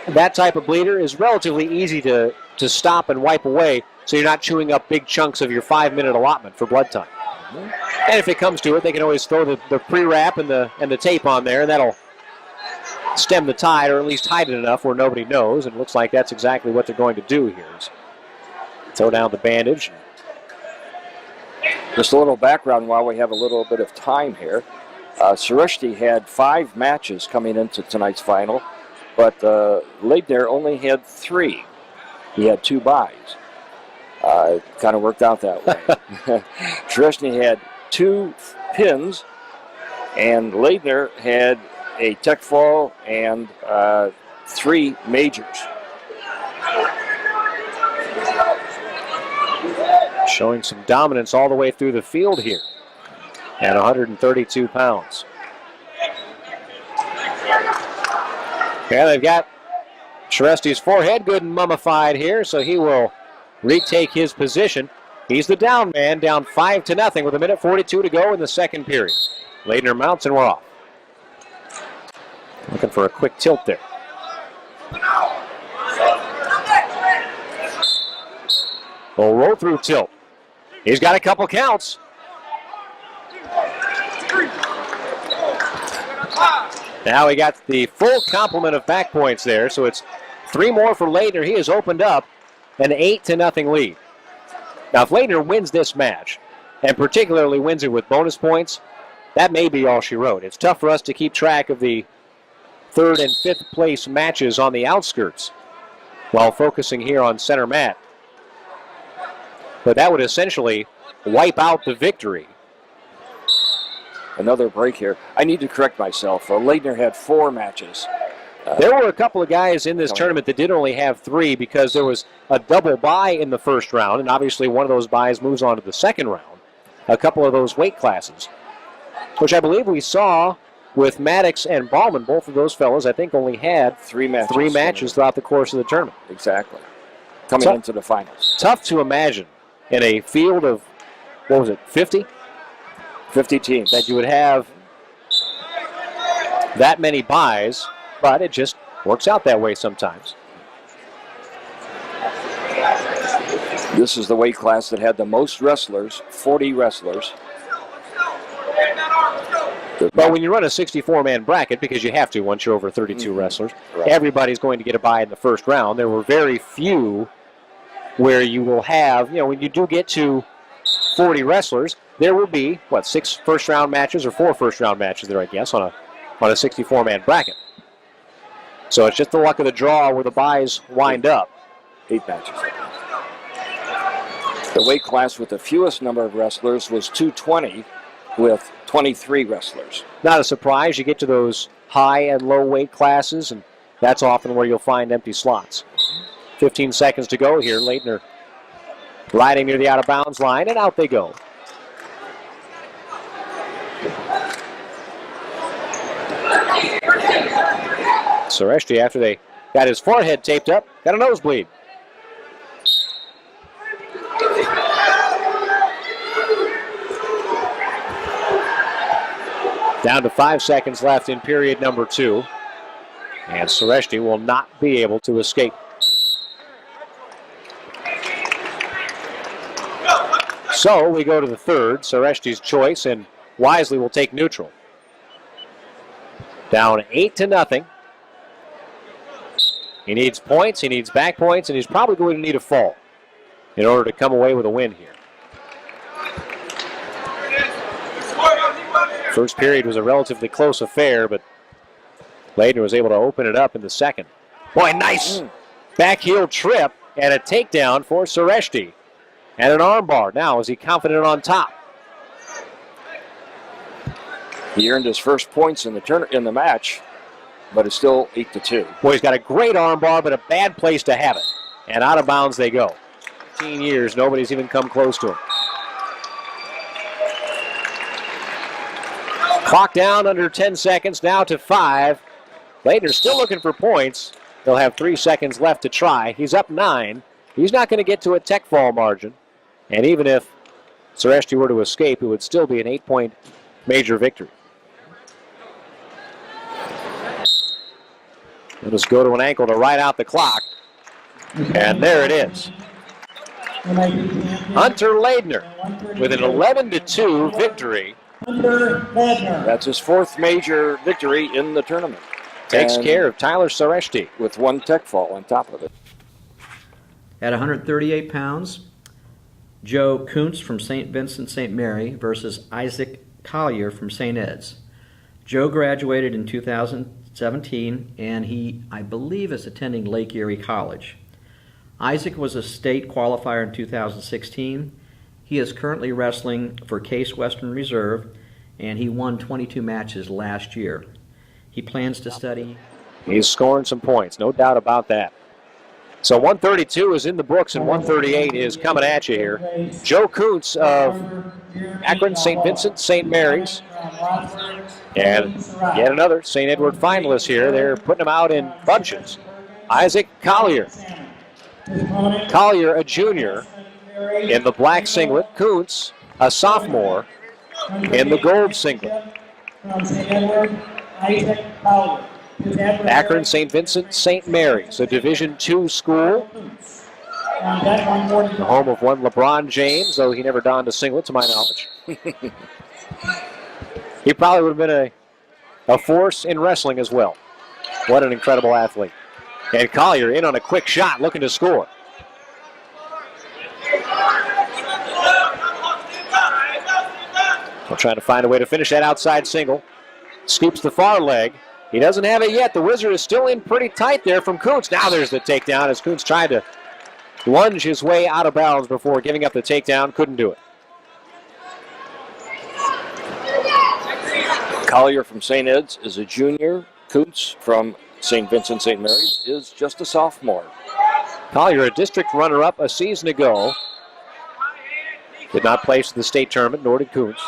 that type of bleeder is relatively easy to stop and wipe away, so you're not chewing up big chunks of your 5-minute allotment for blood time. And if it comes to it, they can always throw the pre-wrap and the tape on there, and that'll stem the tide, or at least hide it enough where nobody knows, and it looks like that's exactly what they're going to do here. Throw down the bandage. Just a little background while we have a little bit of time here. Sareshti had 5 matches coming into tonight's final, but Leitner only had 3. He had 2 byes. It kind of worked out that way. Sareshti had 2 pins, and Leitner had a tech fall and 3 majors. Showing some dominance all the way through the field here at 132 pounds. Yeah, they've got Sareshti's forehead good and mummified here, so he will retake his position. He's the down man, down 5-0 with 1:42 to go in the second period. Leitner mounts and we're off. Looking for a quick tilt there. Well, roll through tilt. He's got a couple counts. Now he got the full complement of back points there, so it's 3 more for Leitner. He has opened up an 8-0 lead. Now, if Leitner wins this match, and particularly wins it with bonus points, that may be all she wrote. It's tough for us to keep track of the 3rd and 5th place matches on the outskirts while focusing here on center mat. But that would essentially wipe out the victory. Another break here. I need to correct myself. Leitner had 4 matches. There were a couple of guys in this tournament that did only have 3 because there was a double bye in the first round, and obviously one of those byes moves on to the second round. A couple of those weight classes, which I believe we saw with Maddox and Ballman. Both of those fellows, I think, only had 3 matches throughout the course of the tournament. Exactly. Coming into the finals. Tough to imagine in a field of, 50? 50 teams. That you would have that many byes, but it just works out that way sometimes. This is the weight class that had the most wrestlers, 40 wrestlers. But when you run a 64-man bracket, because you have to once you're over 32 wrestlers, everybody's going to get a bye in the first round. There were very few where you will have, when you do get to 40 wrestlers, there will be, 6 first-round matches or 4 first-round matches there, I guess, on a 64-man bracket. So it's just the luck of the draw where the byes wind up. 8 matches. The weight class with the fewest number of wrestlers was 220 with 23 wrestlers. Not a surprise. You get to those high and low weight classes, and that's often where you'll find empty slots. 15 seconds to go here. Leitner riding near the out-of-bounds line, and out they go. Sureshti, after they got his forehead taped up, got a nosebleed. Down to 5 seconds left in period number 2. And Sureshti will not be able to escape. So we go to the third. Sureshti's choice, and Wisely will take neutral. Down 8-0. He needs points, he needs back points, and he's probably going to need a fall in order to come away with a win here. First period was a relatively close affair, but Leitner was able to open it up in the second. Boy, nice back heel trip and a takedown for Sureshti. And an armbar. Now, is he confident on top? He earned his first points in the match, but it's still 8-2. Boy, he's got a great armbar, but a bad place to have it. And out of bounds they go. 15 years, nobody's even come close to him. Clock down under 10 seconds, now to 5. Leitner's still looking for points. He'll have 3 seconds left to try. He's up 9. He's not going to get to a tech fall margin. And even if Sureshti were to escape, it would still be an 8-point major victory. Let us go to an ankle to ride out the clock. And there it is. Hunter Leitner with an 11-2 victory. That's his 4th major victory in the tournament. Takes care of Tyler Sureshti. With 1 tech fall on top of it. At 138 pounds, Joe Kuntz from St. Vincent St. Mary versus Isaac Collier from St. Ed's. Joe graduated in 2017, and he, I believe, is attending Lake Erie College. Isaac was a state qualifier in 2016. He is currently wrestling for Case Western Reserve, and he won 22 matches last year. He plans to study. He's scoring some points, no doubt about that. So 132 is in the books, and 138 is coming at you here. Joe Kuntz of Akron, St. Vincent, St. Mary's. And yet another St. Edward finalist here. They're putting them out in bunches. Isaac Collier. Collier, a junior, in the black singlet. Kuntz, a sophomore, in the gold singlet. Akron, St. Vincent, St. Mary's, a Division II school. The home of one LeBron James, though he never donned a singlet, to my knowledge. He probably would have been a force in wrestling as well. What an incredible athlete. And Collier in on a quick shot, looking to score. We're trying to find a way to finish that outside single. Scoops the far leg. He doesn't have it yet. The Wizard is still in pretty tight there from Kuntz. Now there's the takedown as Kuntz tried to lunge his way out of bounds before giving up the takedown. Couldn't do it. Collier from St. Ed's is a junior. Kuntz from St. Vincent St. Mary's is just a sophomore. Collier, a district runner-up a season ago. Did not place in the state tournament, nor did Kuntz.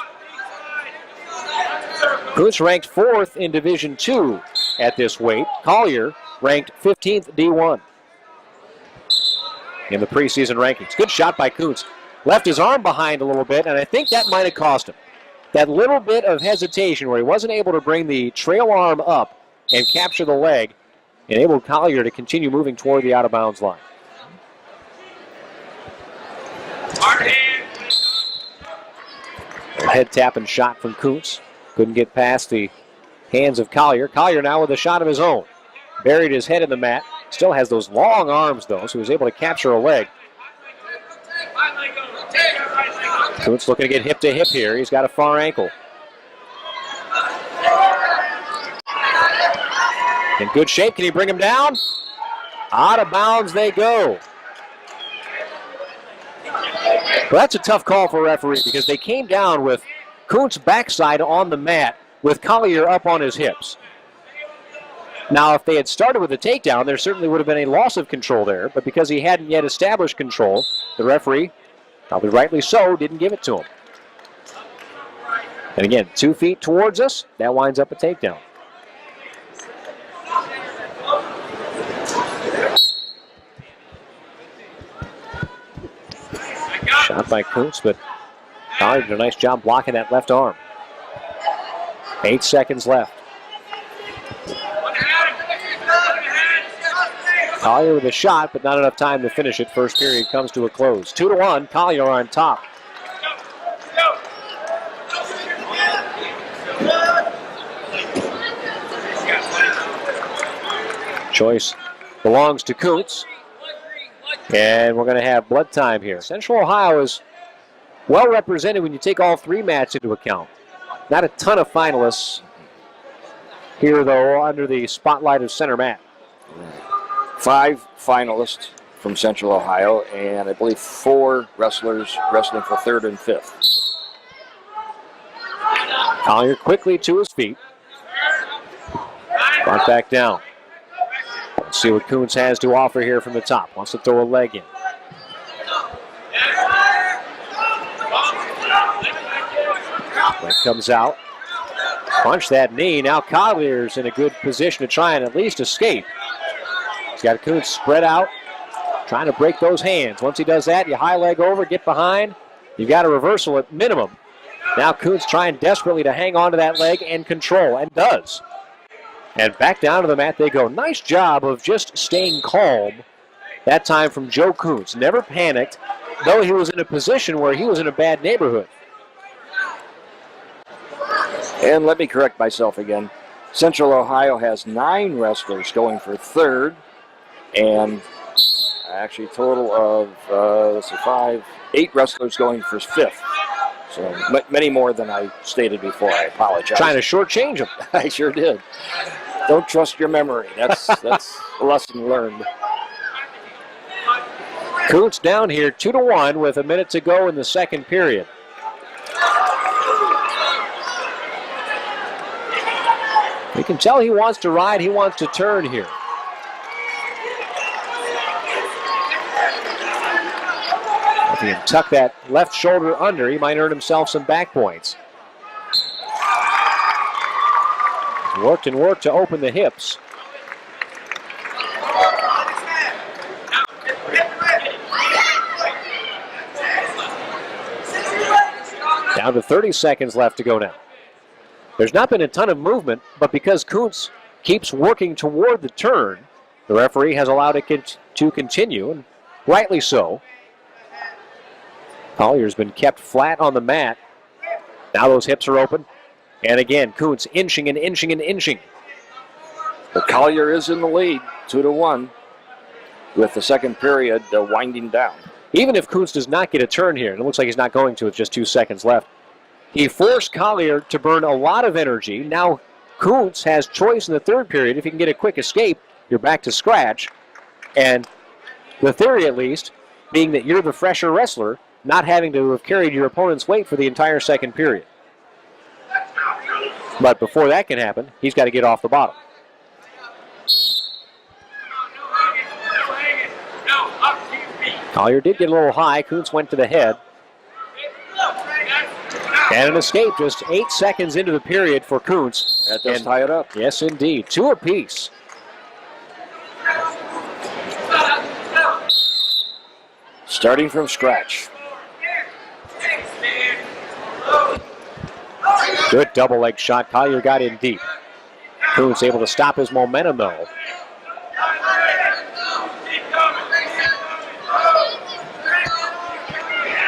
Kuntz ranked 4th in Division II at this weight. Collier ranked 15th D1 in the preseason rankings. Good shot by Kuntz. Left his arm behind a little bit, and I think that might have cost him. That little bit of hesitation where he wasn't able to bring the trail arm up and capture the leg enabled Collier to continue moving toward the out-of-bounds line. A head tap and shot from Kuntz. Couldn't get past the hands of Collier. Collier now with a shot of his own. Buried his head in the mat. Still has those long arms, though, so he was able to capture a leg. Kuntz looking to get hip to hip here. He's got a far ankle. In good shape. Can he bring him down? Out of bounds they go. Well, that's a tough call for a referee because they came down with Kuntz backside on the mat with Collier up on his hips. Now, if they had started with a takedown, there certainly would have been a loss of control there, but because he hadn't yet established control, the referee, probably rightly so, didn't give it to him. And again, 2 feet towards us, that winds up a takedown. Shot by Kuntz, but Collier did a nice job blocking that left arm. 8 seconds left. Collier with a shot, but not enough time to finish it. First period comes to a close. 2-1, Collier on top. Choice belongs to Kuntz. And we're going to have blood time here. Central Ohio is well represented when you take all 3 mats into account. Not a ton of finalists here, though, under the spotlight of center mat. 5 finalists from Central Ohio, and I believe 4 wrestlers wrestling for 3rd and 5th. Collier quickly to his feet. Brought back down. Let's see what Kuntz has to offer here from the top. Wants to throw a leg in. Leg comes out. Punch that knee. Now Collier's in a good position to try and at least escape. He's got Kuntz spread out, trying to break those hands. Once he does that, you high leg over, get behind. You've got a reversal at minimum. Now Kuntz trying desperately to hang on to that leg and control, and does. And back down to the mat they go. Nice job of just staying calm that time from Joe Kuntz. Never panicked, though he was in a position where he was in a bad neighborhood. And let me correct myself again. Central Ohio has 9 wrestlers going for 3rd, and actually a total of 8 wrestlers going for 5th. So many more than I stated before. I apologize. Trying to shortchange him. I sure did. Don't trust your memory. That's a lesson learned. Kuntz down here 2-1 with a minute to go in the second period. You can tell he wants to ride, he wants to turn here. If he can tuck that left shoulder under, he might earn himself some back points. He's worked and worked to open the hips. Down to 30 seconds left to go now. There's not been a ton of movement, but because Kuntz keeps working toward the turn, the referee has allowed it to continue, and rightly so. Collier's been kept flat on the mat. Now those hips are open. And again, Kuntz inching and inching and inching. But Collier is in the lead. 2-1 with the second period winding down. Even if Kuntz does not get a turn here, and it looks like he's not going to with just 2 seconds left, he forced Collier to burn a lot of energy. Now Kuntz has choice in the third period. If he can get a quick escape, you're back to scratch. And the theory, at least, being that you're the fresher wrestler, not having to have carried your opponent's weight for the entire second period. But before that can happen, he's got to get off the bottom. Collier did get a little high. Kuntz went to the head. And an escape just 8 seconds into the period for Kuntz. That does tie it up. Yes, indeed. 2 apiece. Starting from scratch. Good double leg shot. Collier got in deep. Kuntz able to stop his momentum, though.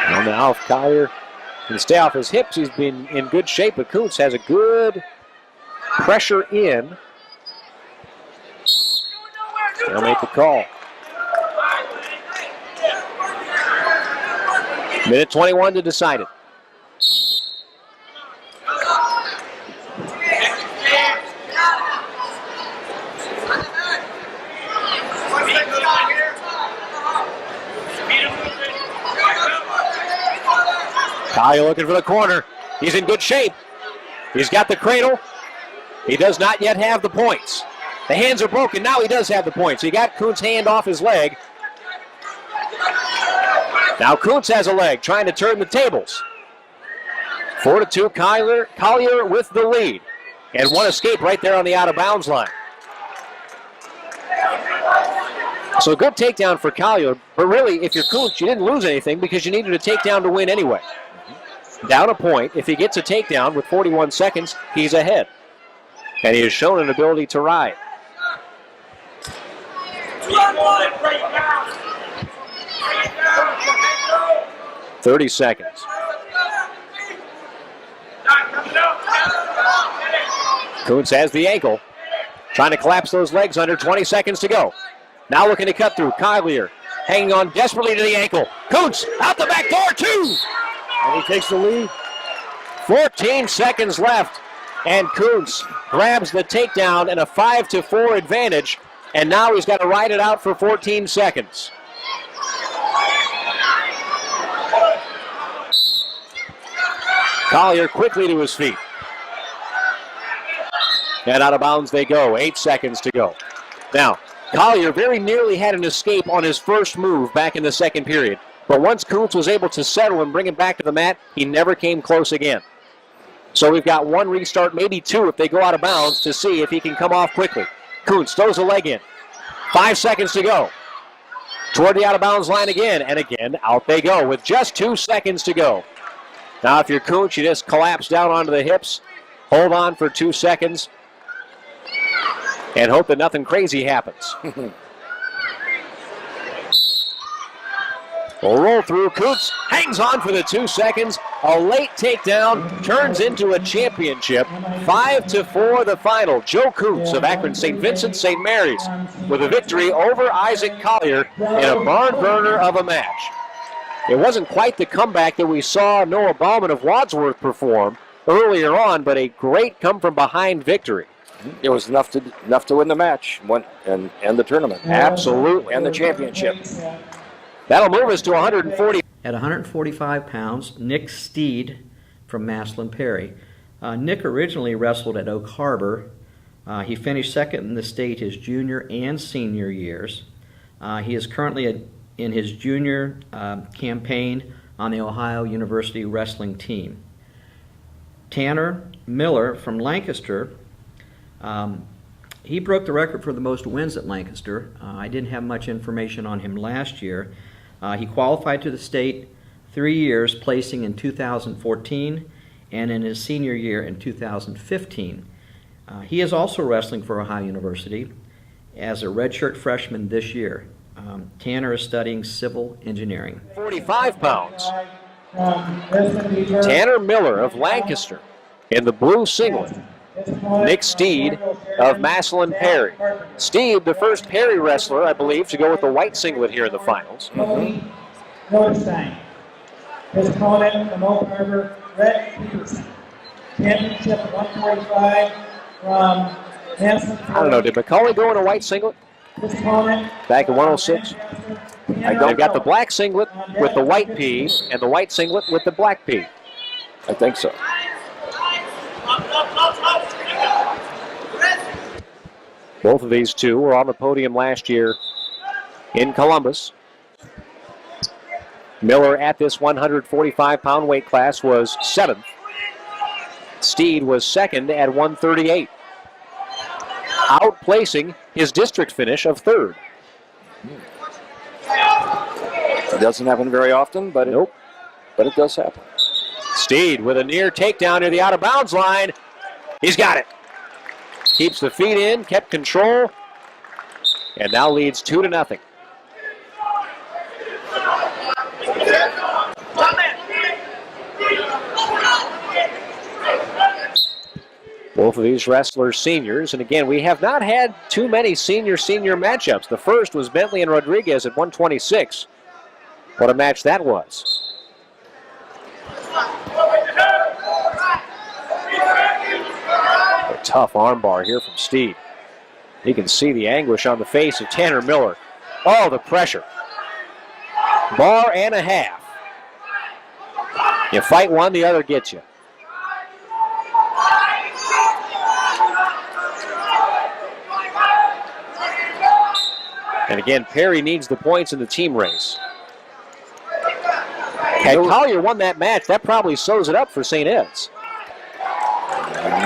And now if Collier can stay off his hips, he's been in good shape, but Kuntz has a good pressure in. They'll make the call. Minute 21 to decide it. Collier looking for the corner. He's in good shape. He's got the cradle. He does not yet have the points. The hands are broken. Now he does have the points. He got Kuntz's hand off his leg. Now Kuntz has a leg, trying to turn the tables. 4-2, Collier with the lead. And one escape right there on the out-of-bounds line. So good takedown for Collier, but really, if you're Kuntz, you didn't lose anything because you needed a takedown to win anyway. Down a point. If he gets a takedown with 41 seconds, he's ahead. And he has shown an ability to ride. 30 seconds. Kuntz has the ankle. Trying to collapse those legs under. 20 seconds to go. Now looking to cut through. Collier hanging on desperately to the ankle. Kuntz out the back door, 2! And he takes the lead. 14 seconds left. And Kuntz grabs the takedown and a 5-4 advantage. And now he's got to ride it out for 14 seconds. Collier quickly to his feet. And out of bounds they go. 8 seconds to go. Now, Collier very nearly had an escape on his first move back in the second period. But once Kuntz was able to settle and bring him back to the mat, he never came close again. So we've got one restart, maybe two if they go out of bounds to see if he can come off quickly. Kuntz throws a leg in. 5 seconds to go. Toward the out of bounds line again, and again, out they go with just 2 seconds to go. Now if you're Kuntz, you just collapse down onto the hips, hold on for 2 seconds, and hope that nothing crazy happens. We'll roll through. Kuntz hangs on for the 2 seconds. A late takedown turns into a championship. 5-4 the final. Joe Kuntz of Akron St. Vincent St. Mary's with a victory over Isaac Collier in a barn burner of a match. It wasn't quite the comeback that we saw Noah Bauman of Wadsworth perform earlier on, but a great come-from-behind victory. It was enough to win the match and the tournament. Absolutely. And the championship. That'll move us to 140. At 145 pounds, Nick Steed from Maslin Perry. Nick originally wrestled at Oak Harbor. He finished second in the state his junior and senior years. He is currently in his junior campaign on the Ohio University wrestling team. Tanner Miller from Lancaster. He broke the record for the most wins at Lancaster. I didn't have much information on him last year. He qualified to the state 3 years, placing in 2014 and in his senior year in 2015. He is also wrestling for Ohio University as a redshirt freshman this year. Tanner is studying civil engineering. 45 pounds. Tanner Miller of Lancaster in the blue singlet. Nick Steed of Maslin Perry. Steed, the first Perry wrestler, I believe, to go with the white singlet here in the finals. Northstein. His opponent from Oak Harbor, Red Peterson. Championship 145 from Maslin Perry. I don't know, did McCauley go in a white singlet His opponent back in 106? They've got the black singlet with the white P and the white singlet with the black P. I think so. Both of these two were on the podium last year in Columbus. Miller at this 145-pound weight class was 7th. Steed was 2nd at 138, outplacing his district finish of 3rd. It doesn't happen very often, but Nope. But it does happen. Steed with a near takedown near the out-of-bounds line. He's got it. Keeps the feet in, kept control, and now leads 2-0. Both of these wrestlers seniors, and again, we have not had too many senior-senior matchups. The first was Bentley and Rodriguez at 126. What a match that was. A tough armbar here from Steed. You can see the anguish on the face of Tanner Miller. Oh, the pressure. Bar and a half. You fight one, the other gets you. And again, Perry needs the points in the team race. Had Collier won that match, that probably sews it up for St. Ed's.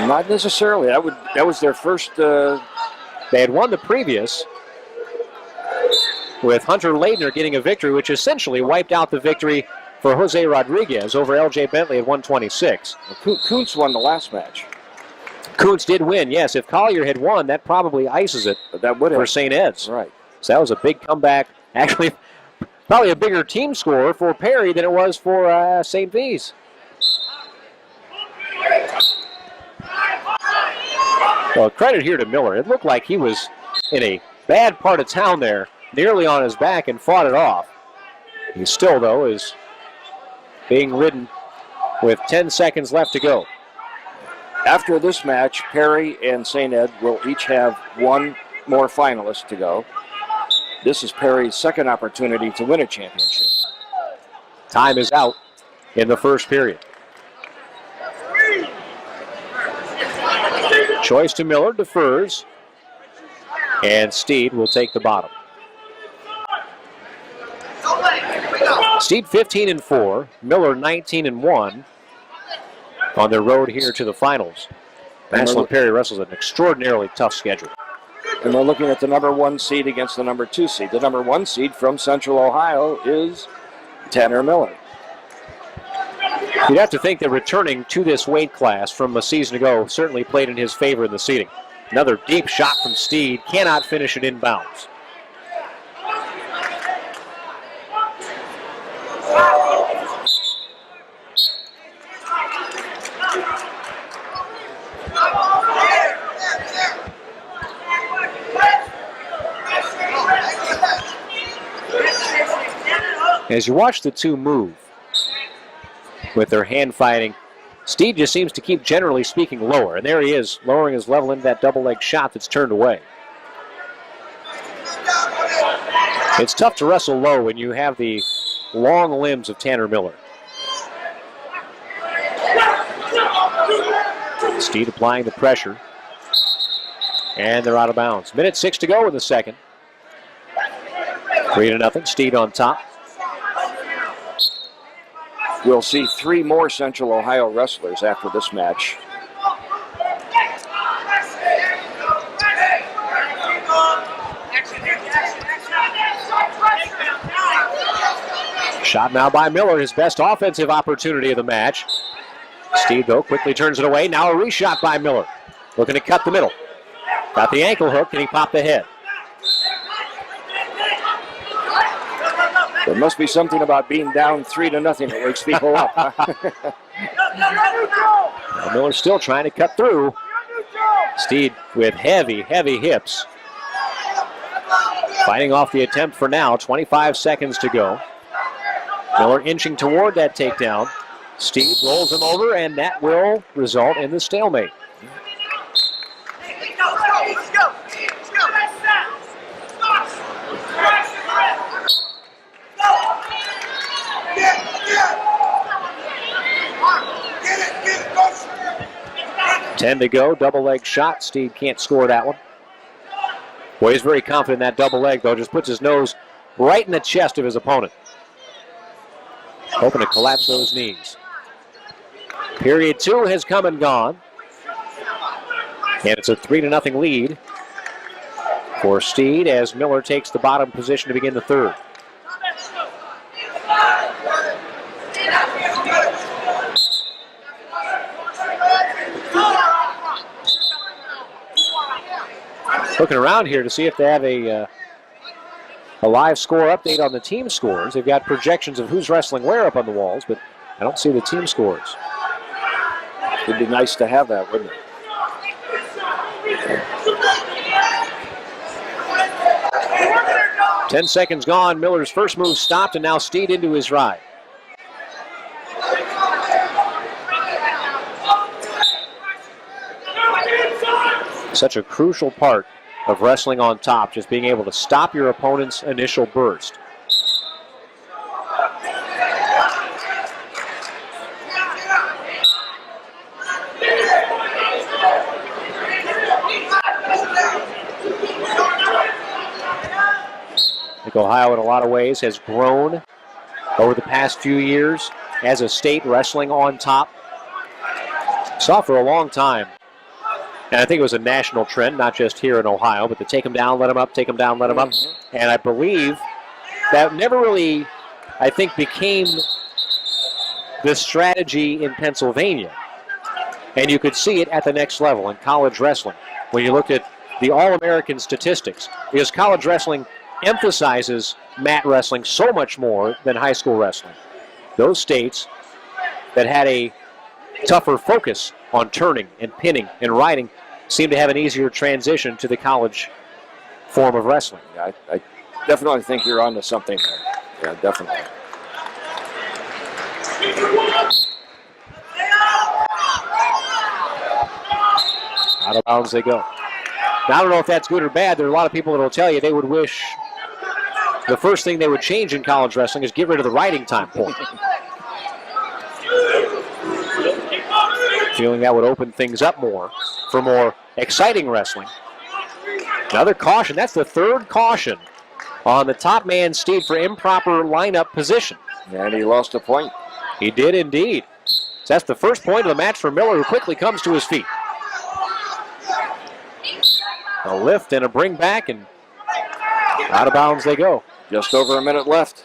Not necessarily. That was their first. They had won the previous with Hunter Leitner getting a victory, which essentially wiped out the victory for Jose Rodriguez over L.J. Bentley at 126. Kuntz won the last match. Kuntz did win, yes. If Collier had won, that probably ices it for St. Ed's. Right. So that was a big comeback. Actually, probably a bigger team score for Perry than it was for St. V's. Well, credit here to Miller. It looked like he was in a bad part of town there, nearly on his back, and fought it off. He still, though, is being ridden with 10 seconds left to go. After this match, Perry and St. Ed will each have one more finalist to go. This is Perry's second opportunity to win a championship. Time is out in the first period. Choice to Miller, defers, and Steed will take the bottom. Steed 15-4, Miller 19-1 on their road here to the finals. Maslin Perry wrestles an extraordinarily tough schedule. And we're looking at the number 1 seed against the number 2 seed. The number 1 seed from Central Ohio is Tanner Miller. You'd have to think that returning to this weight class from a season ago certainly played in his favor in the seating. Another deep shot from Steed, cannot finish it inbounds. As you watch the two move with their hand fighting, Steed just seems to keep, generally speaking, lower. And there he is, lowering his level into that double leg shot that's turned away. It's tough to wrestle low when you have the long limbs of Tanner Miller. Steed applying the pressure. And they're out of bounds. Minute 6 to go in the second. 3-0, Steed on top. We'll see 3 more Central Ohio wrestlers after this match. Shot now by Miller, his best offensive opportunity of the match. Steed, though, quickly turns it away. Now a reshot by Miller. Looking to cut the middle. Got the ankle hook, and he popped the head. There must be something about being down 3-0 that wakes people up. Miller's still trying to cut through. Steed with heavy, heavy hips. Fighting off the attempt for now. 25 seconds to go. Miller inching toward that takedown. Steed rolls him over, and that will result in the stalemate. Let's go. 10 to go, double leg shot. Steed can't score that one. Boy, he's very confident in that double leg, though. Just puts his nose right in the chest of his opponent. Hoping to collapse those knees. Period 2 has come and gone. And it's a 3-0 lead for Steed as Miller takes the bottom position to begin the third. Looking around here to see if they have a live score update on the team scores. They've got projections of who's wrestling where up on the walls, but I don't see the team scores. It'd be nice to have that, wouldn't it? Ten seconds gone. Miller's first move stopped, and now Steed into his ride. Such a crucial part of wrestling on top, just being able to stop your opponent's initial burst. I think Ohio, in a lot of ways, has grown over the past few years as a state wrestling on top. Saw for a long time, and I think it was a national trend, not just here in Ohio, but to take them down, let them up, take them down, let them up. And I believe that never really, I think, became the strategy in Pennsylvania. And you could see it at the next level in college wrestling when you looked at the All-American statistics, because college wrestling emphasizes mat wrestling so much more than high school wrestling. Those states that had a tougher focus on turning and pinning and riding seem to have an easier transition to the college form of wrestling. Yeah, I definitely think you're onto something there. Yeah, definitely. Out of bounds they go. Now, I don't know if that's good or bad. There are a lot of people that will tell you they would wish the first thing they would change in college wrestling is get rid of the riding time point. Feeling that would open things up more for more exciting wrestling. Another caution. That's the third caution on the top man, Steed, for improper lineup position. And he lost a point. He did indeed. So that's the first point of the match for Miller, who quickly comes to his feet. A lift and a bring back, and out of bounds they go. Just over a minute left.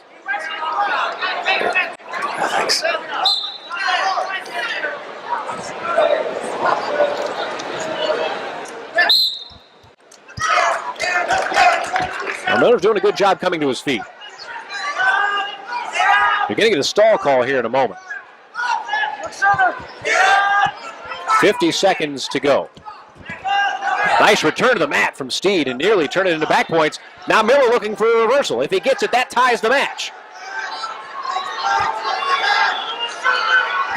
Thanks. Now Miller's doing a good job coming to his feet. You're going to get a stall call here in a moment. 50 seconds to go. Nice return to the mat from Steed and nearly turned it into back points. Now Miller looking for a reversal. If he gets it, that ties the match.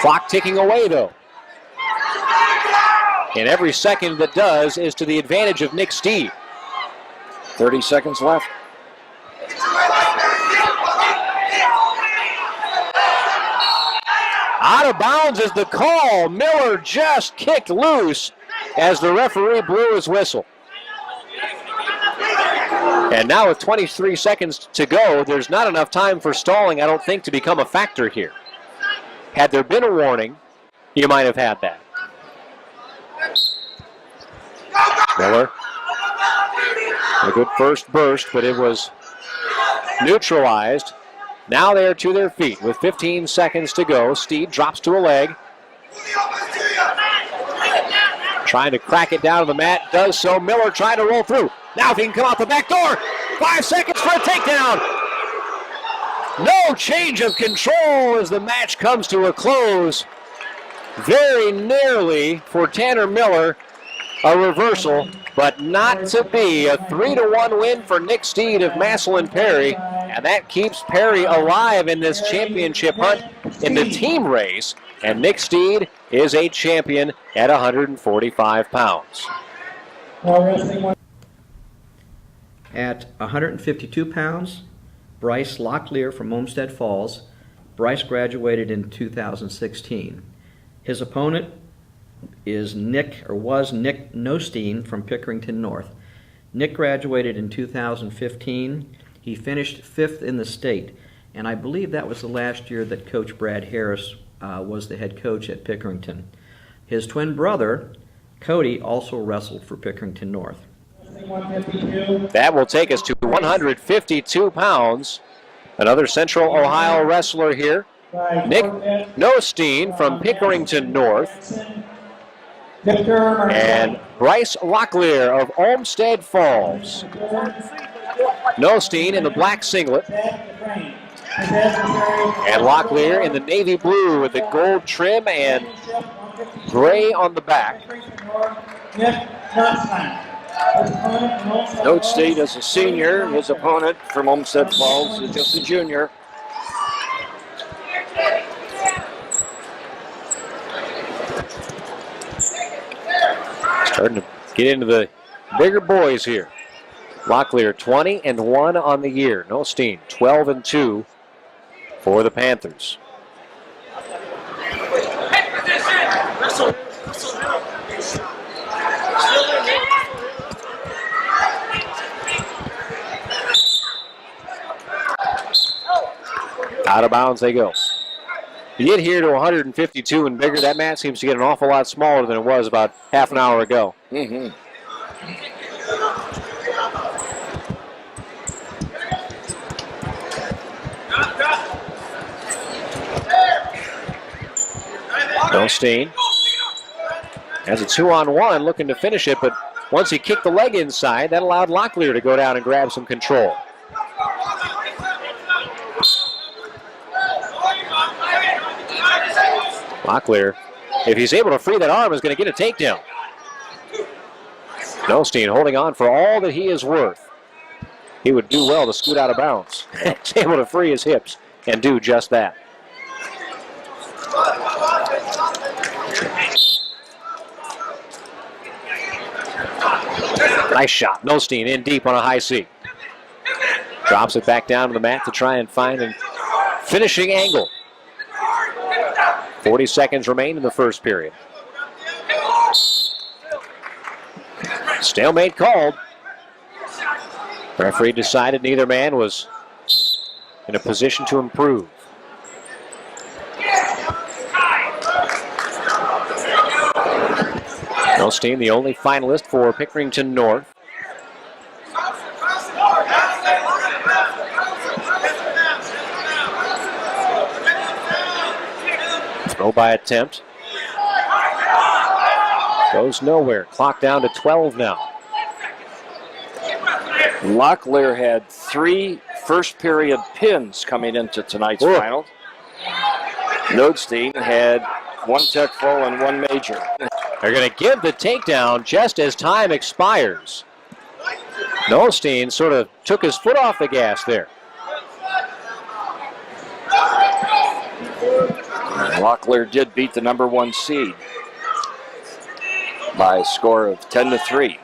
Clock ticking away, though. And every second that does is to the advantage of Nick Steed. 30 seconds left. Out of bounds is the call. Miller just kicked loose as the referee blew his whistle. And now with 23 seconds to go, there's not enough time for stalling, I don't think, to become a factor here. Had there been a warning, you might have had that. Miller, a good first burst, but it was neutralized. Now they're to their feet with 15 seconds to go. Steed drops to a leg. Trying to crack it down to the mat, does so. Miller trying to roll through. Now if he can come out the back door. 5 seconds for a takedown. No change of control as the match comes to a close. Very nearly for Tanner Miller a reversal, but not to be. A 3-1 win for Nick Steed of Massillon Perry, and that keeps Perry alive in this championship hunt in the team race, and Nick Steed is a champion at 145 pounds. At 152 pounds, Bryce Locklear from Olmsted Falls. Bryce graduated in 2016. His opponent was Nick Nostine from Pickerington North. Nick graduated in 2015. He finished 5th in the state, and I believe that was the last year that Coach Brad Harris was the head coach at Pickerington. His twin brother, Cody, also wrestled for Pickerington North. That will take us to 152 pounds. Another Central Ohio wrestler here, Nick Nostine from Pickerington North, and Bryce Locklear of Olmsted Falls. Nostine in the black singlet, and Locklear in the navy blue with the gold trim and gray on the back. Note State as a senior. His opponent from Olmsted Falls is just a junior. Starting to get into the bigger boys here. Locklear 20-1 on the year. Nostine 12-2 for the Panthers. Out of bounds they go. You get here to 152 and bigger, that mat seems to get an awful lot smaller than it was about half an hour ago. Mm-hmm. Nostine has a 2-on-1 looking to finish it, but once he kicked the leg inside, that allowed Locklear to go down and grab some control. Locklear, if he's able to free that arm, is going to get a takedown. Nostine holding on for all that he is worth. He would do well to scoot out of bounds. He's able to free his hips and do just that. Nice shot. Nostine in deep on a high C. Drops it back down to the mat to try and find a finishing angle. 40 seconds remain in the first period. Stalemate called. Referee decided neither man was in a position to improve. Nostine, the only finalist for Pickerington North. Throw by attempt. Goes nowhere. Clock down to 12 now. Locklear had 3 first period pins coming into tonight's final. Nostine had 1 tech full and 1 major. They're going to give the takedown just as time expires. Nostine sort of took his foot off the gas there. Locklear did beat the #1 seed by a score of 10-3.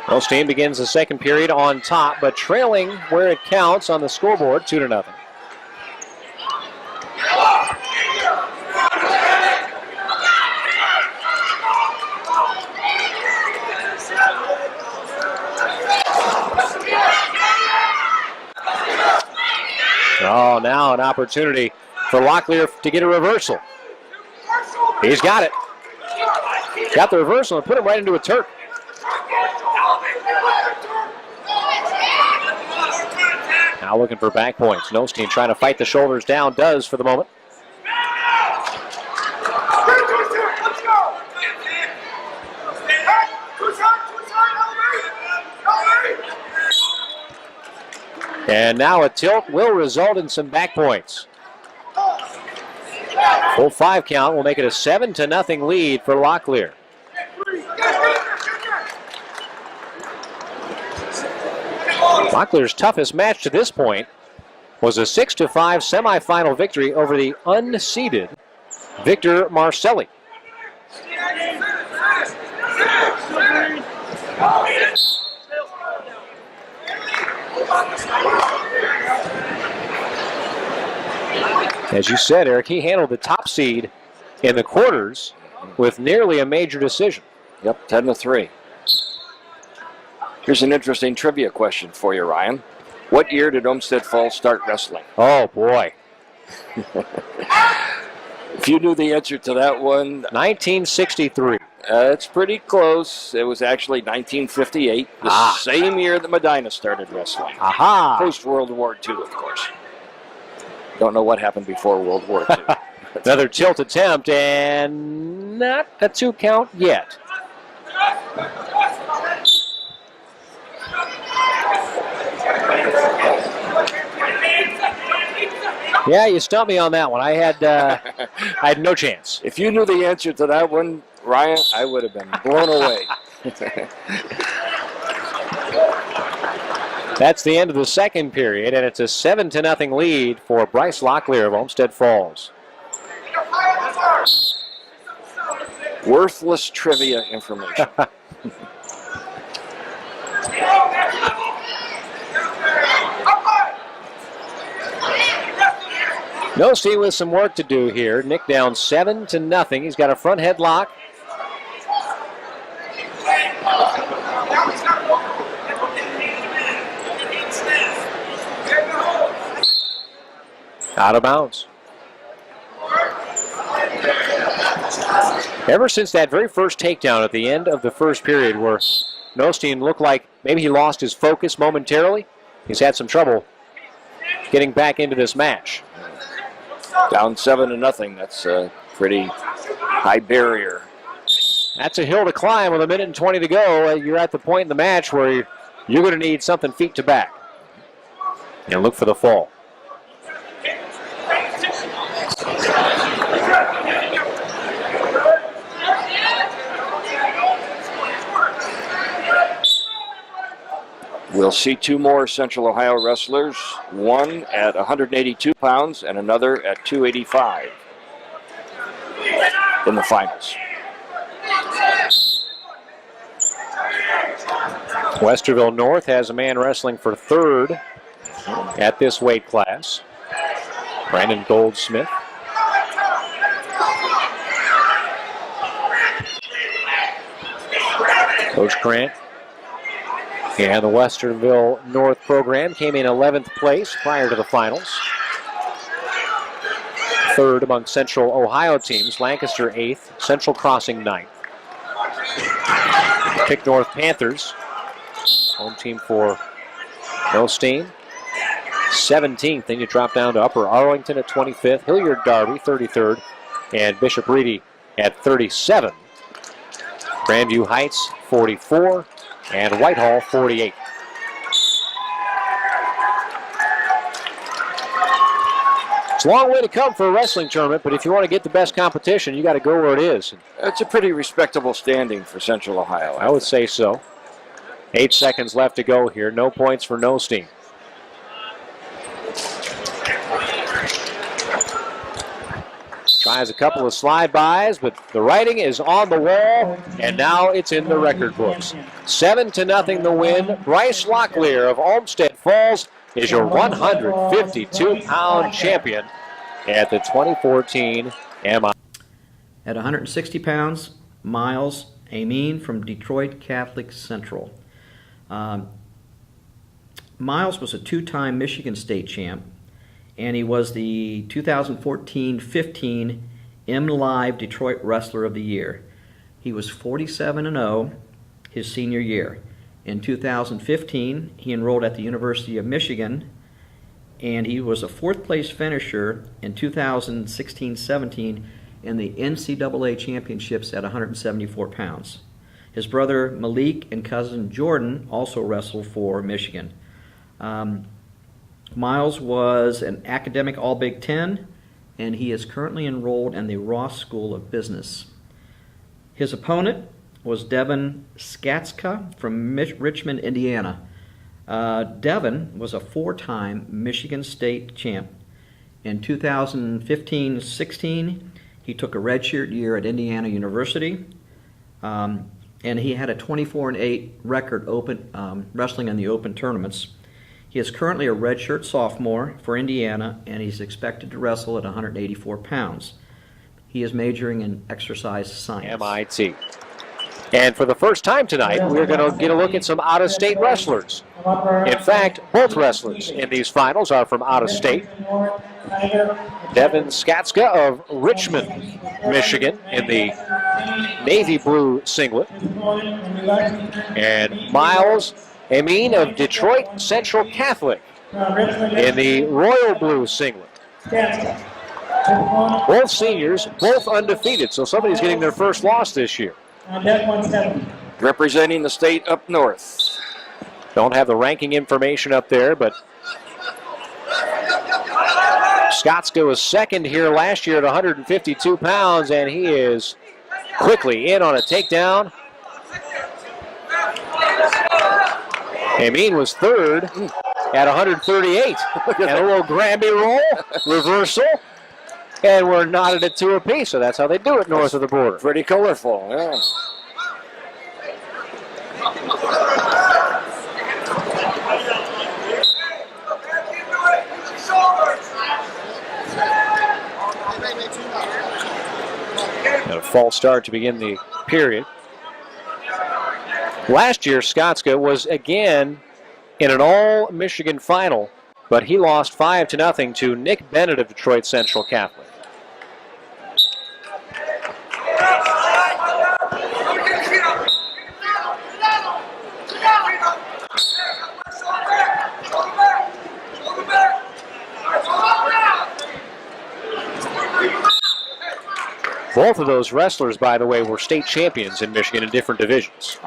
Nostine begins the second period on top, but trailing where it counts on the scoreboard, 2-0. Oh, now an opportunity for Locklear to get a reversal. He's got it. Got the reversal and put him right into a Turk. Now looking for back points. Nostine trying to fight the shoulders down, does for the moment. And now a tilt will result in some back points. Full 5 count will make it a 7-0 lead for Locklear. Locklear's toughest match to this point was a 6-5 semifinal victory over the unseeded Victor Marcelli. As you said, Eric, he handled the top seed in the quarters with nearly a major decision. Yep, 10-3. Here's an interesting trivia question for you, Ryan. What year did Olmsted Falls start wrestling? Oh, boy. If you knew the answer to that one... 1963. It's pretty close. It was actually 1958, the same year that Medina started wrestling. Aha! Post-World War II, of course. Don't know what happened before World War II. Another tilt attempt, and not a 2 count yet. Yeah, you stumped me on that one. I had no chance. If you knew the answer to that one, Ryan, I would have been blown away. That's the end of the second period, and it's a 7-0 lead for Bryce Locklear of Olmsted Falls. Worthless trivia information. Nosey with some work to do here. Nick down 7-0. He's got a front headlock. Out of bounds. Ever since that very first takedown at the end of the first period where Nostine looked like maybe he lost his focus momentarily, he's had some trouble getting back into this match. Down 7-0. That's a pretty high barrier. That's a hill to climb with 1:20 to go. You're at the point in the match where you're going to need something feet to back. And look for the fall. We'll see 2 more Central Ohio wrestlers, one at 182 pounds and another at 285 in the finals. Westerville North has a man wrestling for 3rd at this weight class. Brandon Goldsmith. Coach Grant. And the Westerville North program came in 11th place prior to the finals. 3rd among Central Ohio teams. Lancaster 8th, Central Crossing 9th. Pick North Panthers, home team for Nostine, 17th. Then you drop down to Upper Arlington at 25th, Hilliard Darby 33rd, and Bishop Reedy at 37. Grandview Heights 44, and Whitehall 48. It's a long way to come for a wrestling tournament, but if you want to get the best competition, you got to go where it is. It's a pretty respectable standing for Central Ohio. I would say so. 8 seconds left to go here. No points for Nostine. Tries a couple of slide-bys, but the writing is on the wall, and now it's in the record books. 7-0 the win. Bryce Locklear of Olmsted Falls is your 152-pound champion at the 2014 MI. At 160 pounds, Miles Amin from Detroit Catholic Central. Miles was a 2-time Michigan State champ, and he was the 2014-15 M-Live Detroit Wrestler of the Year. He was 47-0 his senior year. In 2015, he enrolled at the University of Michigan, and he was a 4th place finisher in 2016-17 in the NCAA championships at 174 pounds. His brother Malik and cousin Jordan also wrestled for Michigan. Miles was an academic All-Big Ten, and he is currently enrolled in the Ross School of Business. His opponent was Devin Skatska from Richmond, Indiana. Devin was a 4-time Michigan State champ. In 2015-16, he took a redshirt year at Indiana University, and he had a 24-8 record wrestling in the open tournaments. He is currently a redshirt sophomore for Indiana, and he's expected to wrestle at 184 pounds. He is majoring in exercise science. MIT. And for the first time tonight, we're going to get a look at some out-of-state wrestlers. In fact, both wrestlers in these finals are from out of state. Devin Skatska of Richmond, Michigan, in the navy blue singlet. And Miles Amin of Detroit Central Catholic in the royal blue singlet. Both seniors, both undefeated, so somebody's getting their first loss this year. Representing the state up north. Don't have the ranking information up there, but Skatska was second here last year at 152 pounds, and he is quickly in on a takedown. Amin was third at 138. And a little Granby roll, reversal, and we're knotted at 2 apiece, so that's how they do it north of the border. Pretty colorful, yeah. And a false start to begin the period. Last year, Skatska was again in an all-Michigan final, but he lost 5-0 to Nick Bennett of Detroit Central Catholic. Both of those wrestlers, by the way, were state champions in Michigan in different divisions.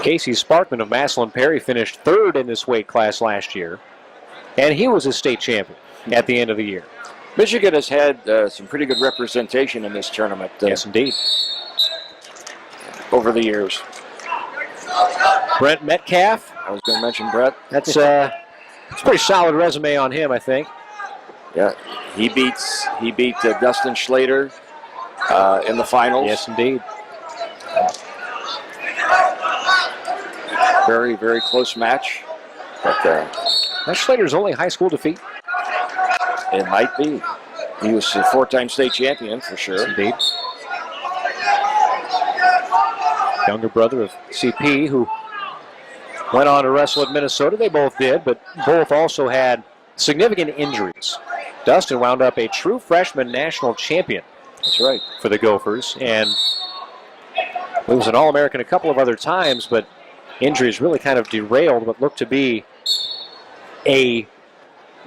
Casey Sparkman of Maslin Perry finished third in this weight class last year, and he was a state champion at the end of the year. Michigan has had some pretty good representation in this tournament. Yes, indeed. Over the years. Brent Metcalf. I was going to mention Brett. That's a pretty solid resume on him, I think. Yeah, he beat Dustin Schlater in the finals. Yes, indeed. Very, very close match. But that's Schlater's only high school defeat. It might be. He was a 4-time state champion for sure. Yes, indeed. Younger brother of CP, who went on to wrestle at Minnesota. They both did, but both also had significant injuries. Dustin wound up a true freshman national champion. That's right. For the Gophers, and he was an All-American a couple of other times, but injuries really kind of derailed what looked to be a,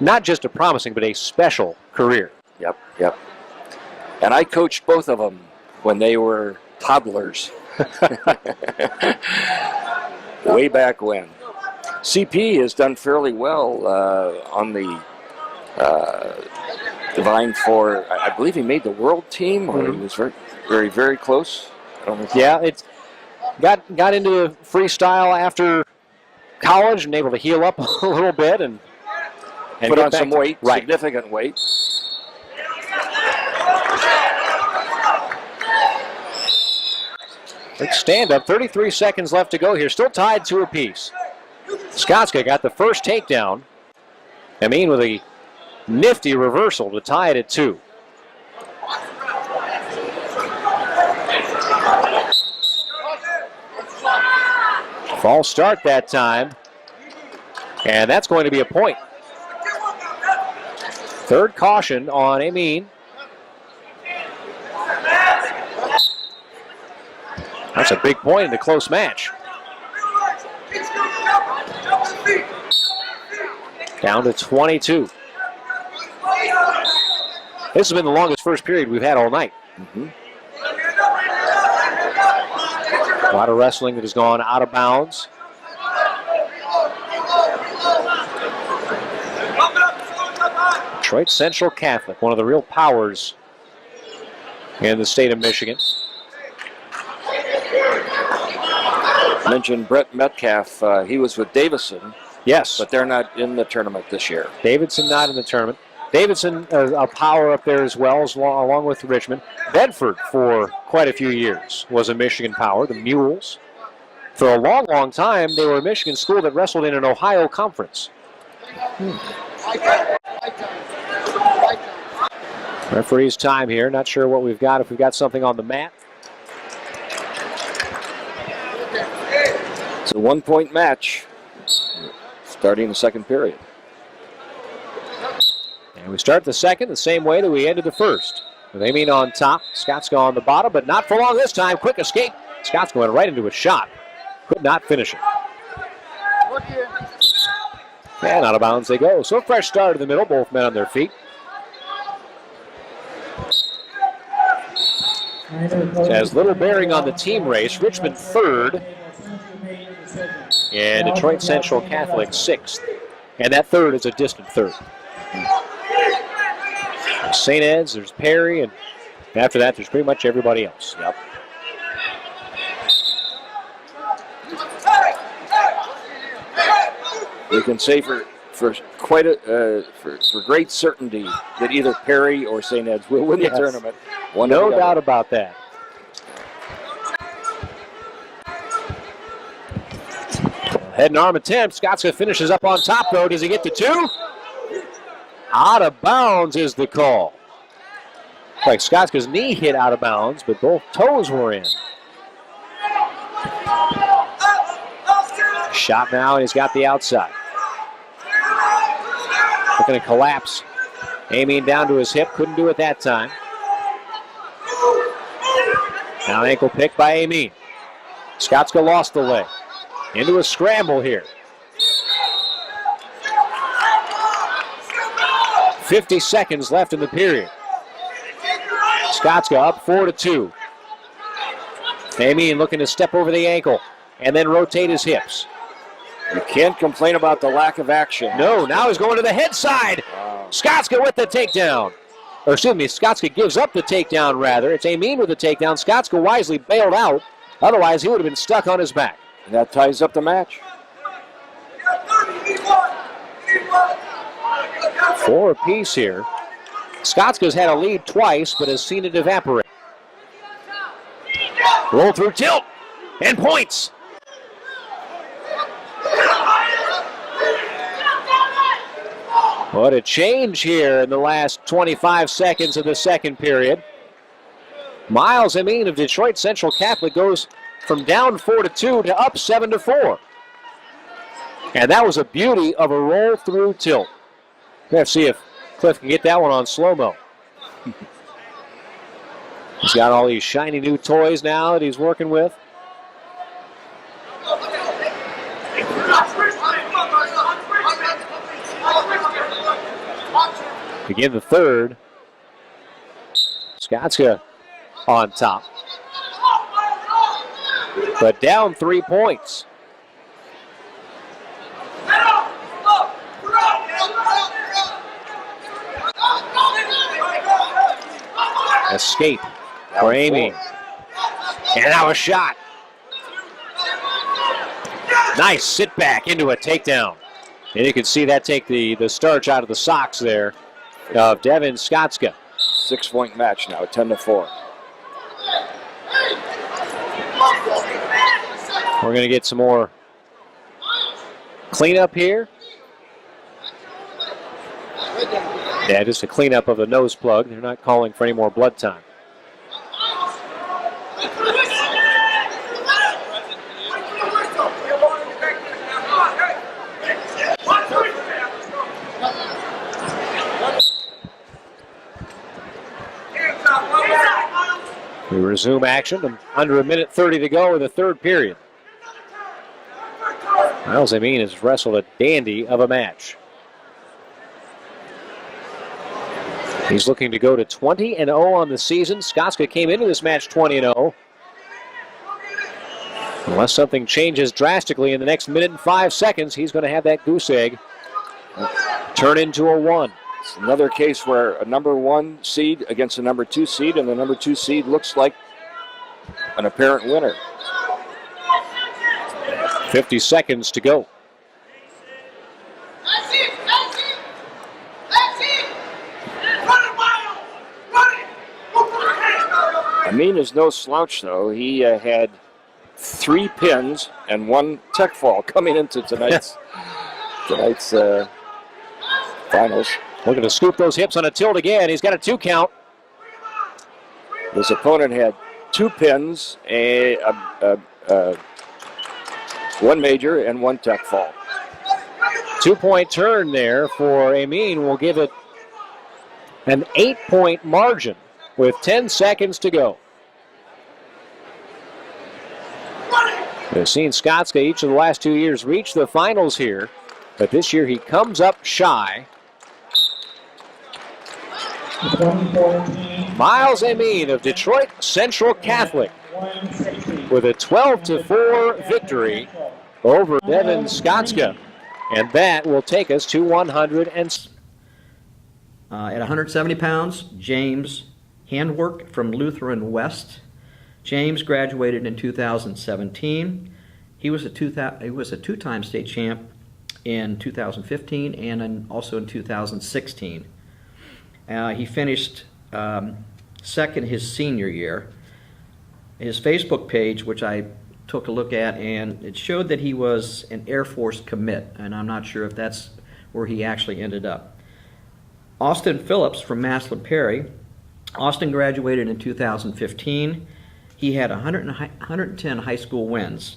not just a promising, but a special career. Yep, yep. And I coached both of them when they were toddlers. Way back when. CP has done fairly well on the Divine for, I believe he made the world team, or he was very, very, very close. I don't know. Yeah, it's got into freestyle after college and able to heal up a little bit and put on some weight, right. Significant weight. Big stand up, 33 seconds left to go here. Still tied 2 apiece. Skatska got the first takedown. Amin with a nifty reversal to tie it at 2. False start that time. And that's going to be a point. Third caution on Amin. That's a big point in the close match. Down to 22. This has been the longest first period we've had all night. A lot of wrestling that has gone out of bounds. Detroit Central Catholic, one of the real powers in the state of Michigan. Mentioned Brett Metcalf. He was with Davidson. Yes. But they're not in the tournament this year. Davidson not in the tournament. Davidson, a power up there as well, along with Richmond. Bedford, for quite a few years, was a Michigan power. The Mules. For a long, long time, they were a Michigan school that wrestled in an Ohio conference. Referee's time here. Not sure what we've got. If we've got something on the mat. It's a 1-point match starting the second period. And we start the second the same way that we ended the first. With Amin on top, Skotska on the bottom, but not for long this time. Quick escape. Skotska went right into a shot. Could not finish it. And out of bounds they go. So a fresh start in the middle. Both men on their feet. It has little bearing on the team race. Richmond third. And Detroit Central Catholic sixth. And that third is a distant third. St. Ed's, there's Perry, and after that there's pretty much everybody else. Yep. We can say for quite a for great certainty that either Perry or St. Ed's will win the tournament. No doubt about that. Head and arm attempt. Skotska finishes up on top, though. Does he get to two? Out of bounds is the call. Like Skotska's knee hit out of bounds, but both toes were in. Shot now, and he's got the outside. Looking to collapse. Aiming down to his hip. Couldn't do it that time. Now ankle pick by Amin. Skotska lost the leg. Into a scramble here. 50 seconds left in the period. Skotska up 4-2. Amin looking to step over the ankle and then rotate his hips. You can't complain about the lack of action. No, now he's going to the head side. Wow. Skotska with the takedown. Or excuse me, Skotska gives up the takedown rather. It's Amin with the takedown. Skotska wisely bailed out. Otherwise, he would have been stuck on his back. And that ties up the match. 4 apiece here. Skotska's had a lead twice, but has seen it evaporate. Roll through tilt, and points. What a change here in the last 25 seconds of the second period. Miles Amin of Detroit Central Catholic goes from down 4-2 to up 7-4. And that was a beauty of a roll through tilt. Let's see if Cliff can get that one on slow-mo. He's got all these shiny new toys now that he's working with. Begin the third. Skotska on top. But down 3 points. Escape for Amy. And now a shot. Nice sit back into a takedown. And you can see that take the starch out of the socks there of Devin Skotska. 6-point match now, 10-4. We're going to get some more cleanup here. Yeah, just a cleanup of the nose plug. They're not calling for any more blood time. We resume action. Under 1:30 to go in the third period. Miles Amin has wrestled a dandy of a match. He's looking to go to 20-0 on the season. Skotska came into this match 20-0. Unless something changes drastically in the next minute and 5 seconds, he's going to have that goose egg turn into a 1. It's another case where a number 1 seed against a number 2 seed, and the number 2 seed looks like an apparent winner. 50 seconds to go. Amin is no slouch, though. He had 3 pins and 1 tech fall coming into tonight's finals. Looking to scoop those hips on a tilt again. He's got a 2 count. His opponent had 2 pins, 1 major and 1 tech fall. 2-point turn there for Amin will give it an 8-point margin with 10 seconds to go. We've seen Skotska each of the last 2 years reach the finals here, but this year he comes up shy. Miles Amin of Detroit Central Catholic with a 12-4 victory over Devin Skotska. And that will take us to 100 and... At 170 pounds, James Handwork from Lutheran West. James graduated in 2017. He was a two-time state champ in 2015 and also in 2016. He finished second his senior year. His Facebook page, which I took a look at, and it showed that he was an Air Force commit, and I'm not sure if that's where he actually ended up. Austin Phillips from Maslin Perry. Austin graduated in 2015. He had 110 high school wins.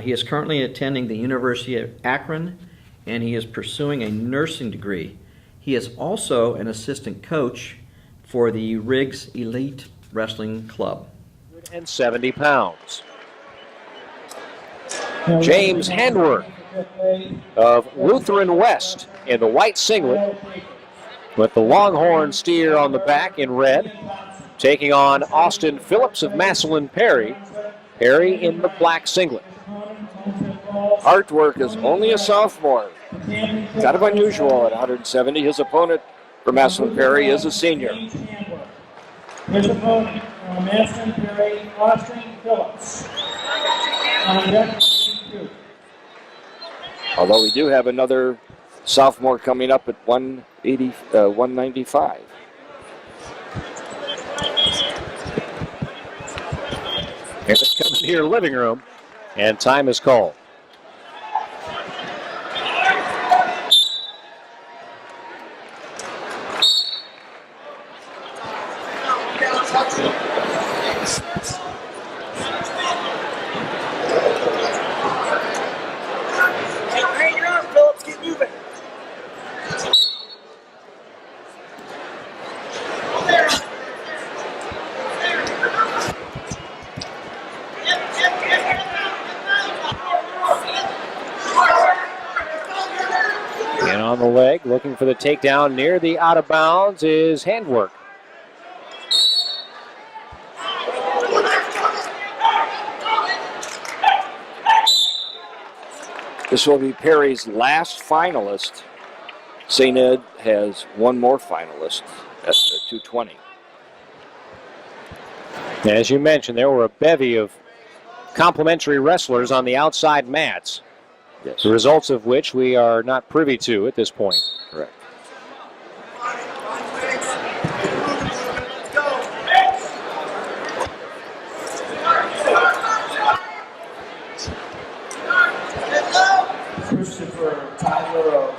He is currently attending the University of Akron, and he is pursuing a nursing degree. He is also an assistant coach for the Riggs Elite Wrestling Club. And 70 pounds. James Handwork of Lutheran West in the white singlet with the Longhorn steer on the back in red, taking on Austin Phillips of Maslin Perry. Perry in the black singlet. Artwork is only a sophomore. Kind of unusual at 170. His opponent for Maslin Perry is a senior. His opponent from Maslin Perry, Austin Phillips. Although we do have another sophomore coming up at 195. Here it comes to your living room, and time is called. On the leg, looking for the takedown near the out of bounds is Handwork. This will be Perry's last finalist. St. Ed has one more finalist at 220. As you mentioned, there were a bevy of complimentary wrestlers on the outside mats. Yes. The results of which we are not privy to at this point. Correct. Christopher Tyler of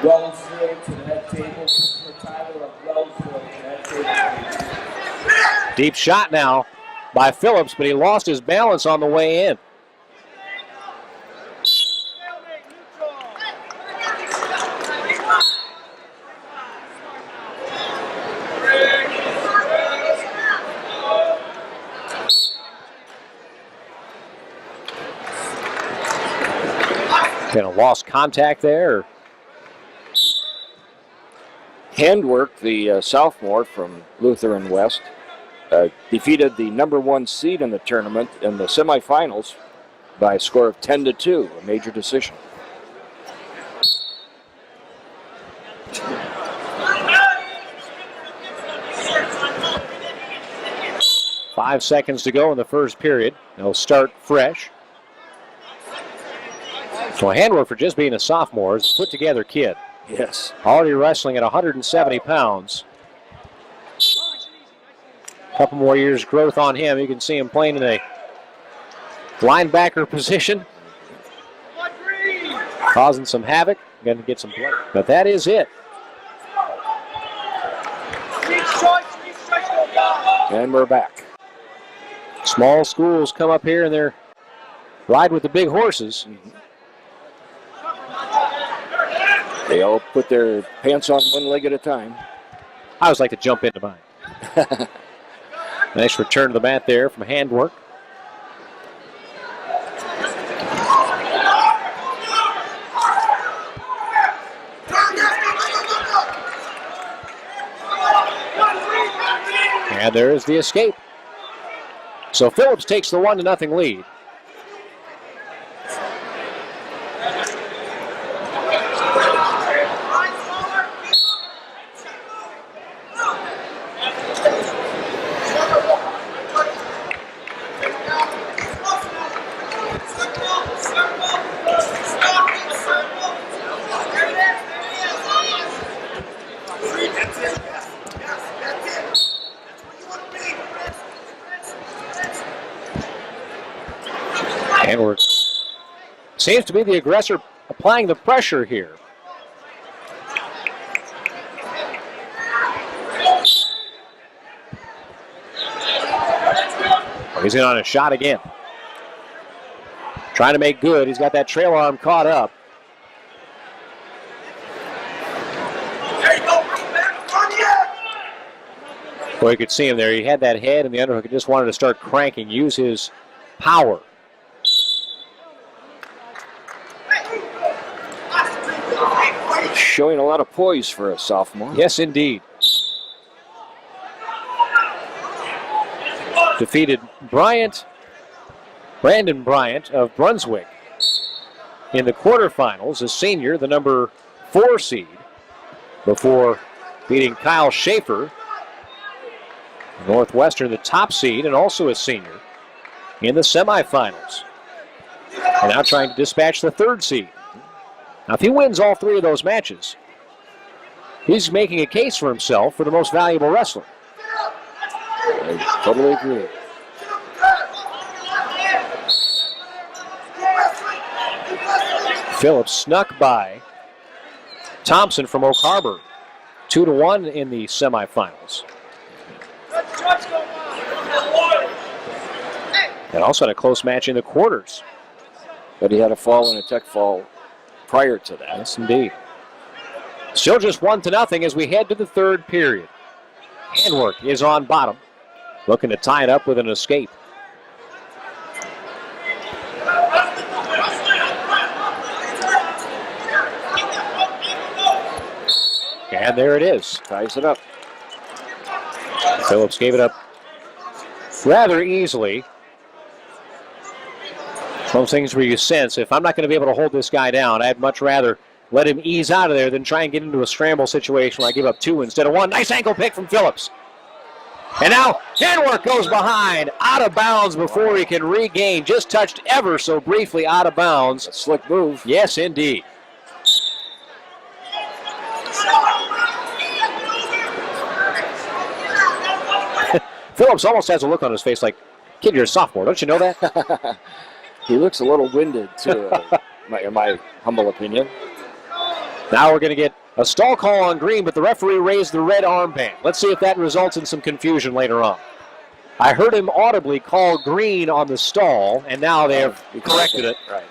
Wellsville to the head table. Christopher Tyler of Wellsville to the head table. Deep shot now by Phillips, but he lost his balance on the way in. Kind of lost contact there. Handwork, the sophomore from Lutheran West, defeated the number 1 seed in the tournament in the semifinals by a score of 10-2, a major decision. Five seconds to go in the first period. They'll start fresh. So handwork for just being a sophomore is a put-together kid. Yes. Already wrestling at 170 pounds. A couple more years growth on him. You can see him playing in a linebacker position. Causing some havoc. Going to get some play. But that is it. And we're back. Small schools come up here and they're ride with the big horses. They all put their pants on one leg at a time. I always like to jump into mine. Nice return to the mat there from handwork. And there is the escape. So Phillips takes the 1-0 lead. Handwork seems to be the aggressor applying the pressure here. Oh, he's in on a shot again. Trying to make good. He's got that trail arm caught up. Boy, you could see him there. He had that head and the underhook. He just wanted to start cranking, use his power. Showing a lot of poise for a sophomore. Yes, indeed. Defeated Brandon Bryant of Brunswick in the quarterfinals, a senior, the number 4 seed, before beating Kyle Schaefer, Northwestern, the top seed, and also a senior, in the semifinals. And now trying to dispatch the 3rd seed. Now, if he wins all 3 of those matches, he's making a case for himself for the most valuable wrestler. I totally agree. Phillips snuck by Thompson from Oak Harbor, 2-1 in the semifinals. And also had a close match in the quarters. But he had a fall and a tech fall prior to that. Yes, indeed. Still just 1-0 as we head to the 3rd period. Handwork is on bottom, looking to tie it up with an escape. And there it is. Ties it up. Phillips gave it up rather easily. Those things where you sense, if I'm not going to be able to hold this guy down, I'd much rather let him ease out of there than try and get into a scramble situation where I give up 2 instead of 1. Nice ankle pick from Phillips. And now handwork goes behind, out of bounds before he can regain. Just touched ever so briefly out of bounds. A slick move. Yes, indeed. Phillips almost has a look on his face like, kid, you're a sophomore. Don't you know that? He looks a little winded, too, in my humble opinion. Now we're going to get a stall call on green, but the referee raised the red armband. Let's see if that results in some confusion later on. I heard him audibly call green on the stall, and now they have corrected it. Right.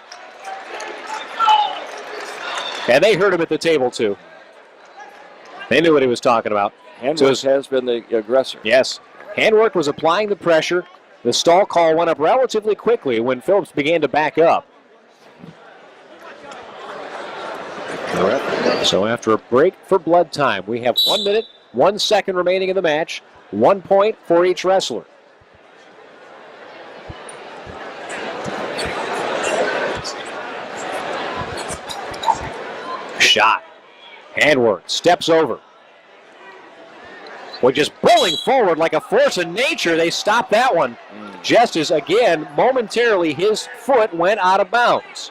And they heard him at the table, too. They knew what he was talking about. Handwork has been the aggressor. Yes. Handwork was applying the pressure. The stall call went up relatively quickly when Phillips began to back up. So after a break for blood time, we have 1 minute, 1 second remaining in the match. 1 point for each wrestler. shot. Handwork, steps over. We're just pulling forward like a force of nature. They stopped that one. Just as, again, momentarily his foot went out of bounds.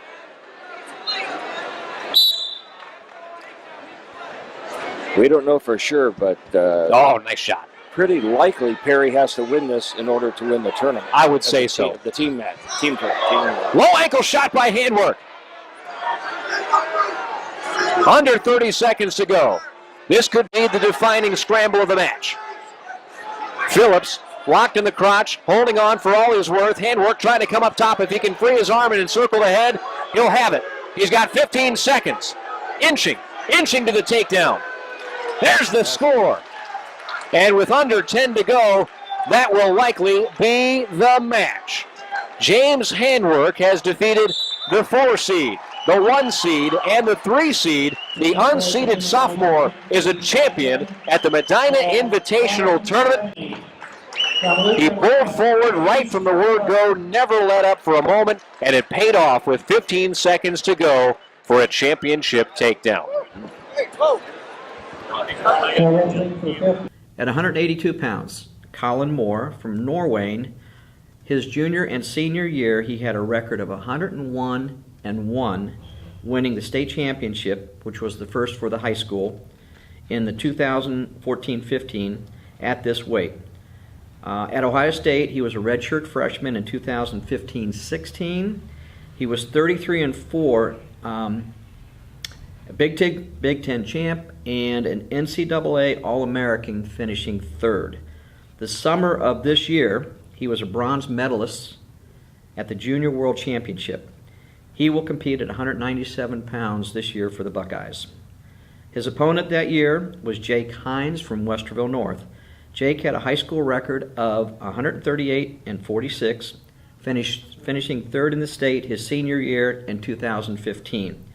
We don't know for sure, but oh, nice shot. Pretty likely Perry has to win this in order to win the tournament. I would say so. The team match. Team. Low ankle shot by Handwork. Under 30 seconds to go. This could be the defining scramble of the match. Phillips locked in the crotch, holding on for all he's worth. Handwork trying to come up top. If he can free his arm and encircle the head, he'll have it. He's got 15 seconds. Inching to the takedown. There's the score. And with under 10 to go, that will likely be the match. James Handwork has defeated the 4 seed, the 1 seed, and the 3 seed. The unseeded sophomore is a champion at the Medina Invitational Tournament. He pulled forward right from the word go, never let up for a moment, and it paid off with 15 seconds to go for a championship takedown. At 182 pounds, Colin Moore from Norway. His junior and senior year, he had a record of 101-1, winning the state championship, which was the first for the high school, in the 2014-15 at this weight. At Ohio State, he was a redshirt freshman in 2015-16. He was 33-4, a Big Ten champ, and an NCAA All-American, finishing 3rd. The summer of this year, he was a bronze medalist at the Junior World Championship. He will compete at 197 pounds this year for the Buckeyes. His opponent that year was Jake Hines from Westerville North. Jake had a high school record of 138-46, finishing 3rd in the state his senior year in 2015.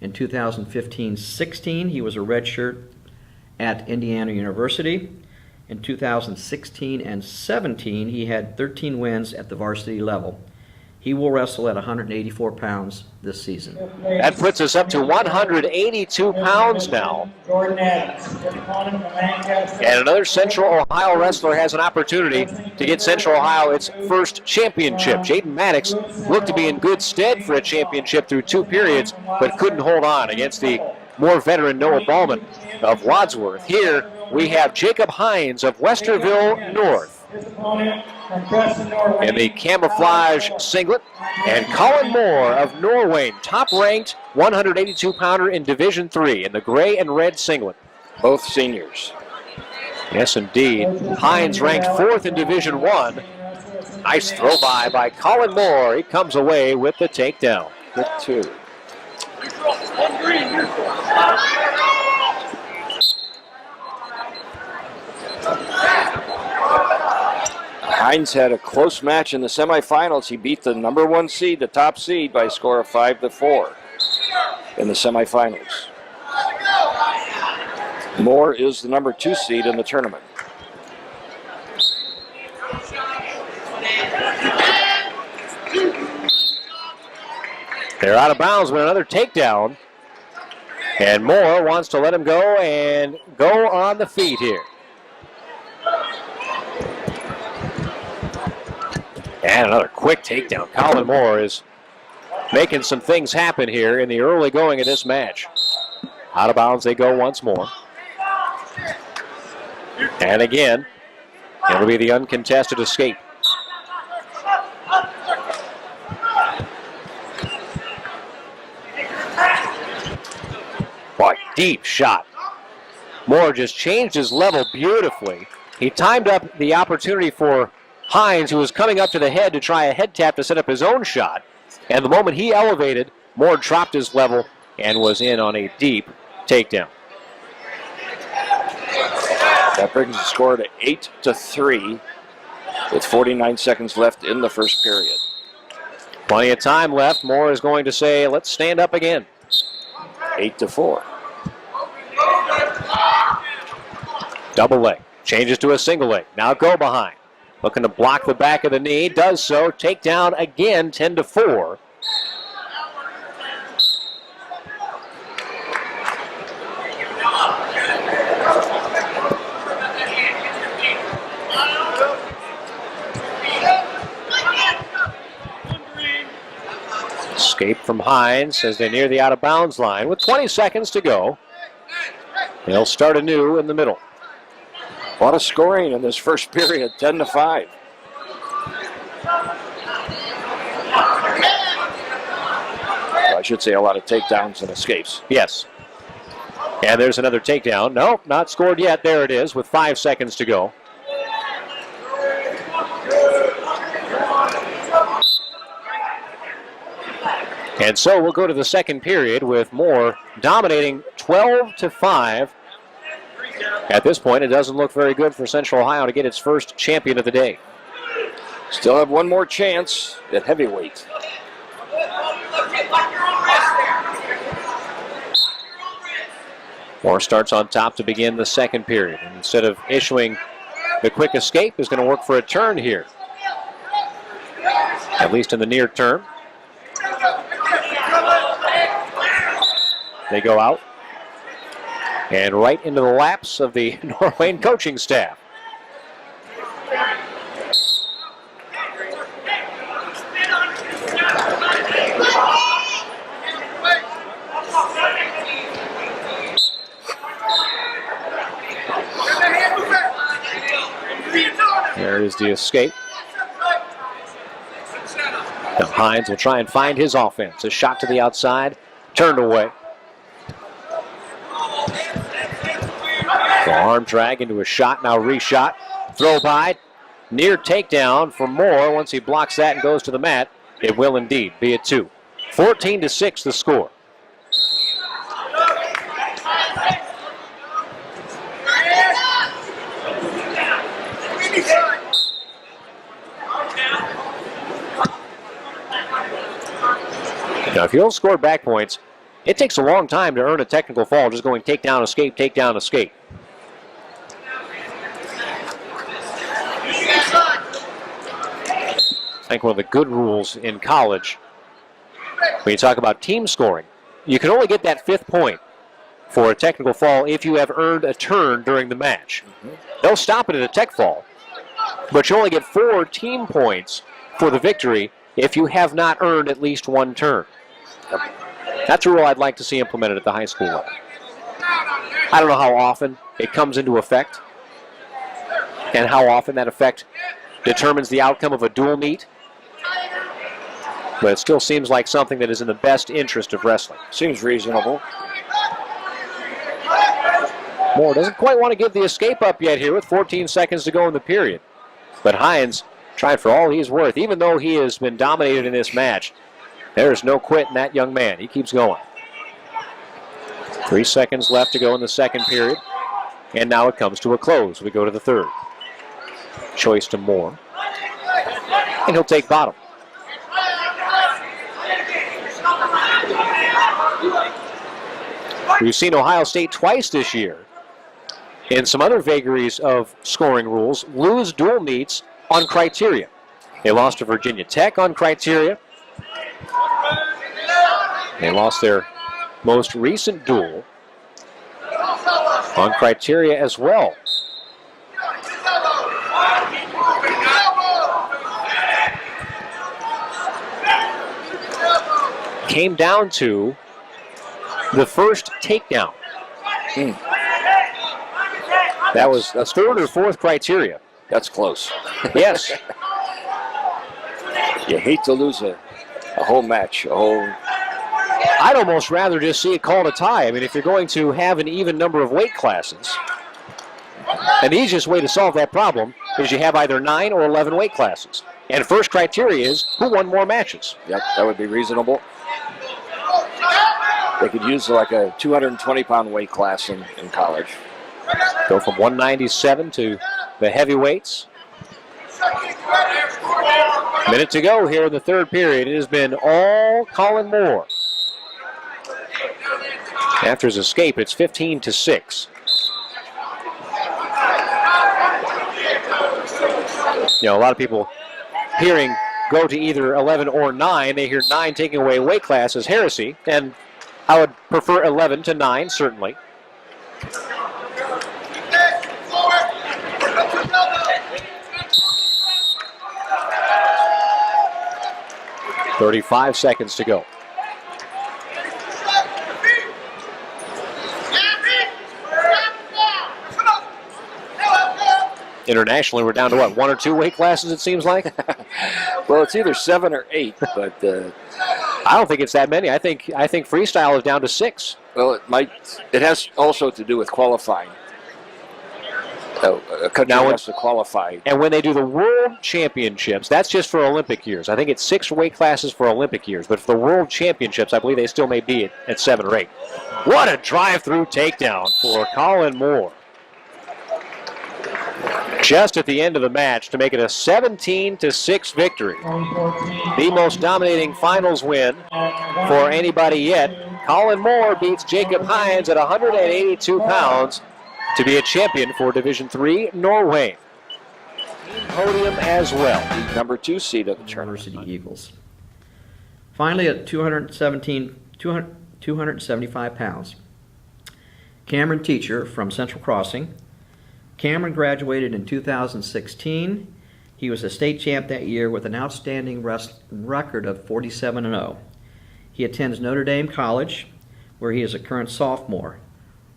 In 2015-16, he was a redshirt at Indiana University. In 2016 and 17, he had 13 wins at the varsity level. He will wrestle at 184 pounds this season. That puts us up to 182 pounds now. And another Central Ohio wrestler has an opportunity to get Central Ohio its first championship. Jaden Maddox looked to be in good stead for a championship through 2 periods, but couldn't hold on against the more veteran Noah Ballman of Wadsworth. Here we have Jacob Hines of Westerville North in the camouflage singlet, and Colin Moore of Norway, top-ranked 182-pounder in Division III in the gray and red singlet. Both seniors. Yes, indeed. Hines ranked 4th in Division I. Nice throw by Colin Moore. He comes away with the takedown. Good 2. Hines had a close match in the semifinals. He beat the number 1 seed, the top seed, by a score of 5-4 in the semifinals. Moore is the number 2 seed in the tournament. They're out of bounds with another takedown. And Moore wants to let him go and go on the feet here. And another quick takedown. Colin Moore is making some things happen here in the early going of this match. Out of bounds they go once more. And again, it'll be the uncontested escape. Boy, deep shot. Moore just changed his level beautifully. He timed up the opportunity for Hines, who was coming up to the head to try a head tap to set up his own shot. And the moment he elevated, Moore dropped his level and was in on a deep takedown. That brings the score to 8-3 with 49 seconds left in the first period. Plenty of time left. Moore is going to say, let's stand up again. 8-4. Double leg. Changes to a single leg. Now go behind. Looking to block the back of the knee. Does so. Takedown again, 10-4. Escape from Hines as they near the out-of-bounds line with 20 seconds to go. They'll start anew in the middle. A lot of scoring in this first period, 10-5. I should say a lot of takedowns and escapes. Yes. And there's another takedown. Nope, not scored yet. There it is with 5 seconds to go. And so we'll go to the second period with Moore dominating 12-5. At this point, it doesn't look very good for Central Ohio to get its first champion of the day. Still have one more chance at heavyweight. Moore starts on top to begin the second period. And instead of issuing the quick escape, is going to work for a turn here, at least in the near term. They go out and right into the laps of the Norwayne coaching staff. There is the escape. Now Hines will try and find his offense. A shot to the outside, turned away. So arm drag into a shot, now reshot. Throw by, near takedown for Moore. Once he blocks that and goes to the mat, it will indeed be a 2. 14-6 the score. Now, if you don't score back points, it takes a long time to earn a technical foul, just going takedown, escape, takedown, escape. I think one of the good rules in college, when you talk about team scoring, you can only get that 5th point for a technical foul if you have earned a turn during the match. They'll stop it at a tech foul, but you only get 4 team points for the victory if you have not earned at least 1 turn. That's a rule I'd like to see implemented at the high school level. I don't know how often it comes into effect and how often that effect determines the outcome of a dual meet, but it still seems like something that is in the best interest of wrestling. Seems reasonable. Moore doesn't quite want to give the escape up yet here with 14 seconds to go in the period, but Hines trying for all he's worth. Even though he has been dominated in this match, there's no quit in that young man. He keeps going. 3 seconds left to go in the second period. And now it comes to a close. We go to the third. Choice to Moore. And he'll take bottom. We've seen Ohio State twice this year in some other vagaries of scoring rules lose dual meets on criteria. They lost to Virginia Tech on criteria. They lost their most recent duel on criteria as well. Came down to the first takedown. That was a 3rd or 4th criteria. That's close. Yes. You hate to lose a whole match, I'd almost rather just see it called a tie. I mean, if you're going to have an even number of weight classes, and the easiest way to solve that problem is you have either 9 or 11 weight classes. And first criteria is who won more matches. Yep, that would be reasonable. They could use like a 220-pound weight class in college. Go from 197 to the heavyweights. Minute to go here in the third period. It has been all Colin Moore. After his escape, it's 15-6. You know, a lot of people hearing go to either 11 or 9. They hear 9 taking away weight class as heresy, and I would prefer 11 to 9, certainly. .35 seconds to go. Internationally, we're down to what, 1 or 2 weight classes, it seems like? Well, it's either 7 or 8, but I don't think it's that many. I think freestyle is down to 6. well, it has also to do with qualifying. A country has to qualify. And when they do the World Championships, that's just for Olympic years. I think it's 6 weight classes for Olympic years, but for the World Championships, I believe they still may be at 7 or 8. What a drive-through takedown for Colin Moore. Just at the end of the match to make it a 17-6 victory. The most dominating finals win for anybody yet. Colin Moore beats Jacob Hines at 182 pounds to be a champion for Division III Norway. Podium as well. The number 2 seed of the tournament. University Eagles. Finally, at 275 pounds, Cameron Teacher from Central Crossing. Cameron graduated in 2016. He was a state champ that year with an outstanding record of 47-0. He attends Notre Dame College, where he is a current sophomore.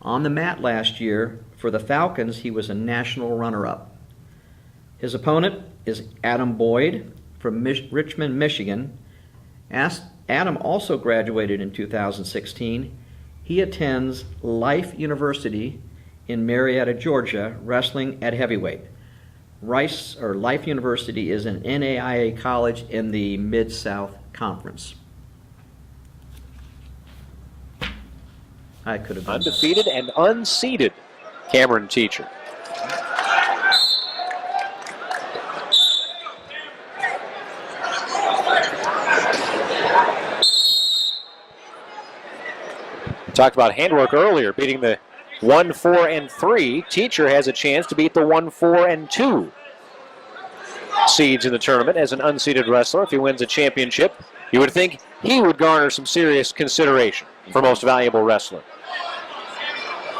On the mat last year for the Falcons, he was a national runner-up. His opponent is Adam Boyd from Richmond, Michigan. Adam also graduated in 2016. He attends Life University in Marietta, Georgia, wrestling at heavyweight. Life University is an NAIA college in the Mid-South Conference. I could have done undefeated and unseeded Cameron Teacher. Talked about handwork earlier, beating the 1, 4, and 3. Teacher has a chance to beat the 1, 4, and 2 seeds in the tournament as an unseeded wrestler. If he wins a championship, you would think he would garner some serious consideration for most valuable wrestler.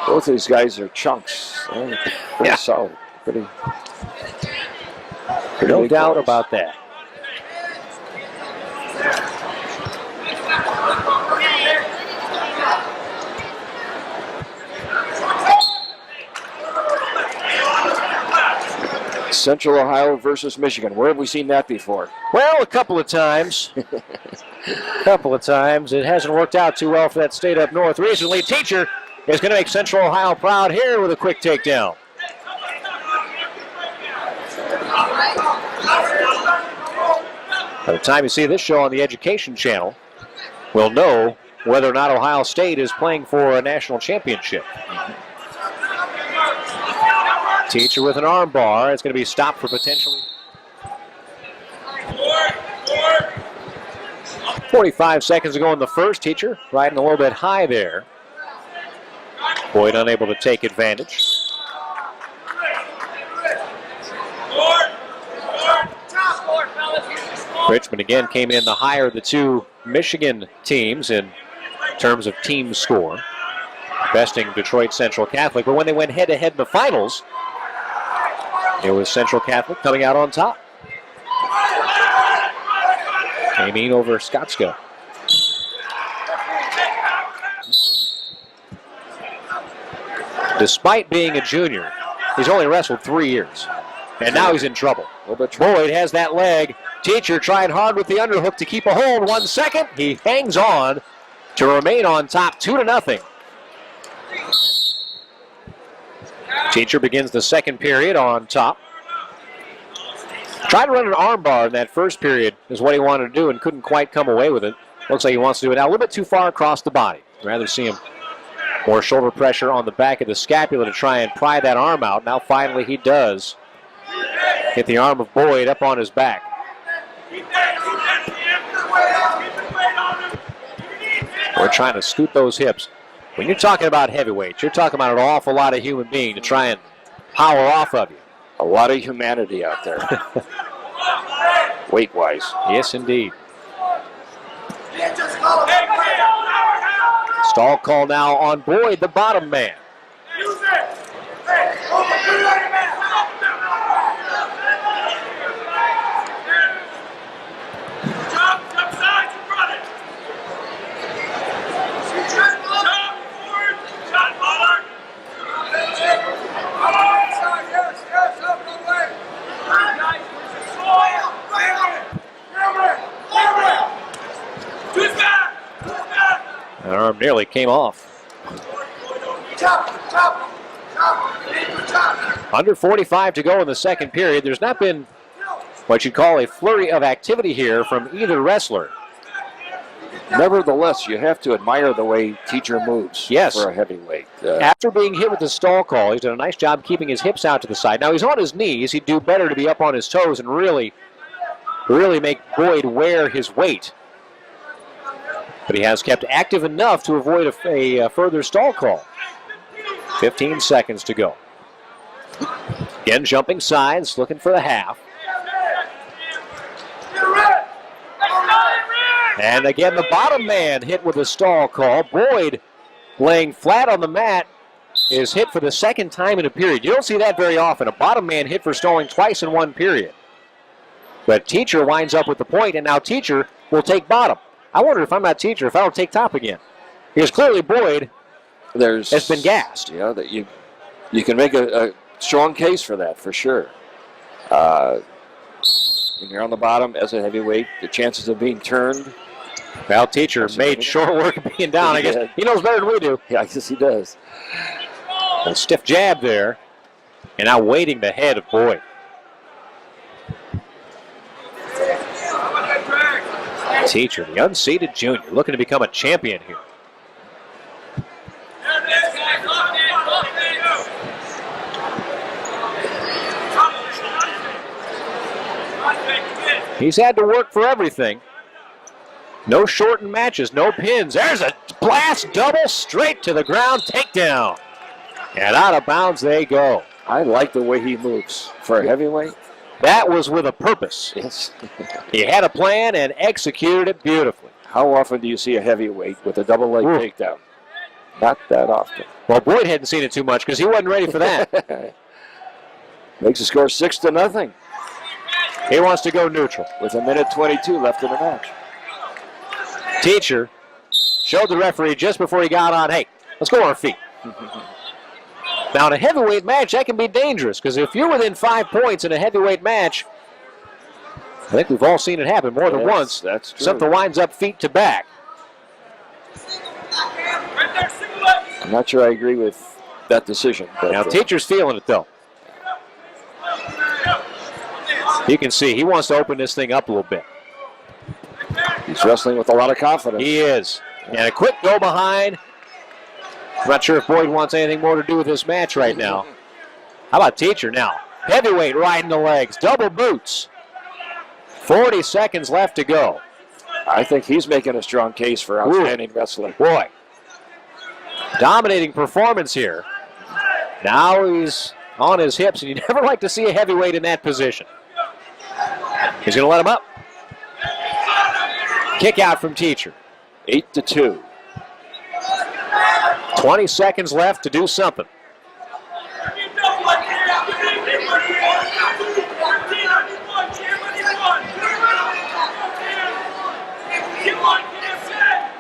Both of these guys are chunks. Pretty solid. Pretty no doubt about that. Central Ohio versus Michigan. Where have we seen that before? Well, a couple of times. It hasn't worked out too well for that state up north recently. Teacher is going to make Central Ohio proud here with a quick takedown. By the time you see this show on the Education Channel, we'll know whether or not Ohio State is playing for a national championship. Teacher with an arm bar. It's going to be stopped for potentially 45 seconds to go in the first. Teacher riding a little bit high there. Boyd unable to take advantage. Richmond again came in the higher of the 2 Michigan teams in terms of team score, besting Detroit Central Catholic. But when they went head-to-head in the finals, it was Central Catholic coming out on top. Came in over Scottsko. Despite being a junior, he's only wrestled 3 years. And now he's in trouble. Boyd has that leg. Teacher trying hard with the underhook to keep a hold. 1 second. He hangs on to remain on top, 2-0. Teacher begins the second period on top. Tried to run an arm bar in that first period is what he wanted to do and couldn't quite come away with it. Looks like he wants to do it now a little bit too far across the body. Rather see him more shoulder pressure on the back of the scapula to try and pry that arm out. Now finally he does get the arm of Boyd up on his back. We're trying to scoot those hips. When you're talking about heavyweights, you're talking about an awful lot of human being to try and power off of you. A lot of humanity out there. Weight-wise. Yes, indeed. Stall call now on Boyd, the bottom man. nearly came off. Under 45 to go in the second period. There's not been what you'd call a flurry of activity here from either wrestler. Nevertheless, you have to admire the way Teacher moves Yes. for a heavyweight. After being hit with the stall call, he's done a nice job keeping his hips out to the side. Now he's on his knees. He'd do better to be up on his toes and really make Boyd wear his weight. But he has kept active enough to avoid a further stall call. 15 seconds to go. Again, jumping sides, looking for the half. And again, the bottom man hit with a stall call. Boyd, laying flat on the mat, is hit for the second time in a period. You don't see that very often. A bottom man hit for stalling twice in one period. But Teacher winds up with the point, and now Teacher will take bottom. I wonder if I'm not Teacher, if I don't take top again. Because clearly Boyd has been gassed. Yeah, that you can make a strong case for that, for sure. When you're on the bottom as a heavyweight, the chances of being turned. Well, Teacher made short work of being down. I guess he knows better than we do. Yeah, I guess he does. A stiff jab there. And now waiting the head of Boyd. Teacher, the unseeded junior, looking to become a champion here. He's had to work for everything. No shortened matches, no pins. There's a blast double straight to the ground, takedown. And out of bounds they go. I like the way he moves for a heavyweight. That was with a purpose. Yes. He had a plan and executed it beautifully. How often do you see a heavyweight with a double leg takedown? Not that often. Well, Boyd hadn't seen it too much because he wasn't ready for that. Makes the score 6-0. He wants to go neutral. With 1:22 left in the match. Teacher showed the referee just before he got on, hey, let's go on our feet. Now, in a heavyweight match, that can be dangerous because if you're within 5 points in a heavyweight match, I think we've all seen it happen more than once. That's true. Something winds up feet to back. I'm not sure I agree with that decision. But Now, Teacher's feeling it, though. You can see he wants to open this thing up a little bit. He's wrestling with a lot of confidence. He is. And a quick go behind. I'm not sure if Boyd wants anything more to do with this match right now. How about Teacher now? Heavyweight riding the legs. Double boots. 40 seconds left to go. I think he's making a strong case for outstanding wrestling. Boy. Dominating performance here. Now he's on his hips, and you never like to see a heavyweight in that position. He's going to let him up. Kick out from Teacher. 8-2. 20 seconds left to do something.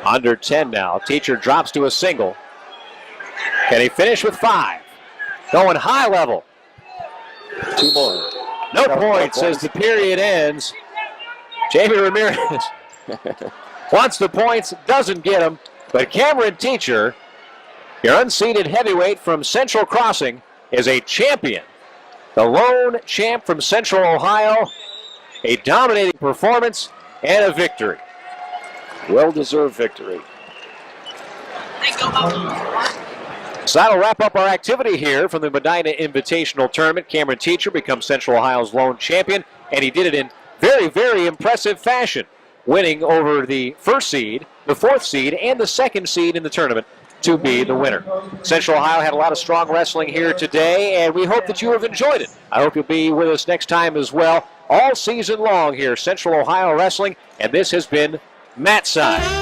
Under 10 now. Teacher drops to a single. Can he finish with 5? Going high level. 2 more. No points as the period ends. Jamie Ramirez wants the points, doesn't get them. But Cameron Teacher, your unseeded heavyweight from Central Crossing, is a champion. The lone champ from Central Ohio. A dominating performance and a victory. Well-deserved victory. So that'll wrap up our activity here from the Medina Invitational Tournament. Cameron Teacher becomes Central Ohio's lone champion, and he did it in very, very impressive fashion, winning over the first seed, the 4th seed, and the 2nd seed in the tournament to be the winner. Central Ohio had a lot of strong wrestling here today, and we hope that you have enjoyed it. I hope you'll be with us next time as well. All season long here, Central Ohio Wrestling, and this has been Matside.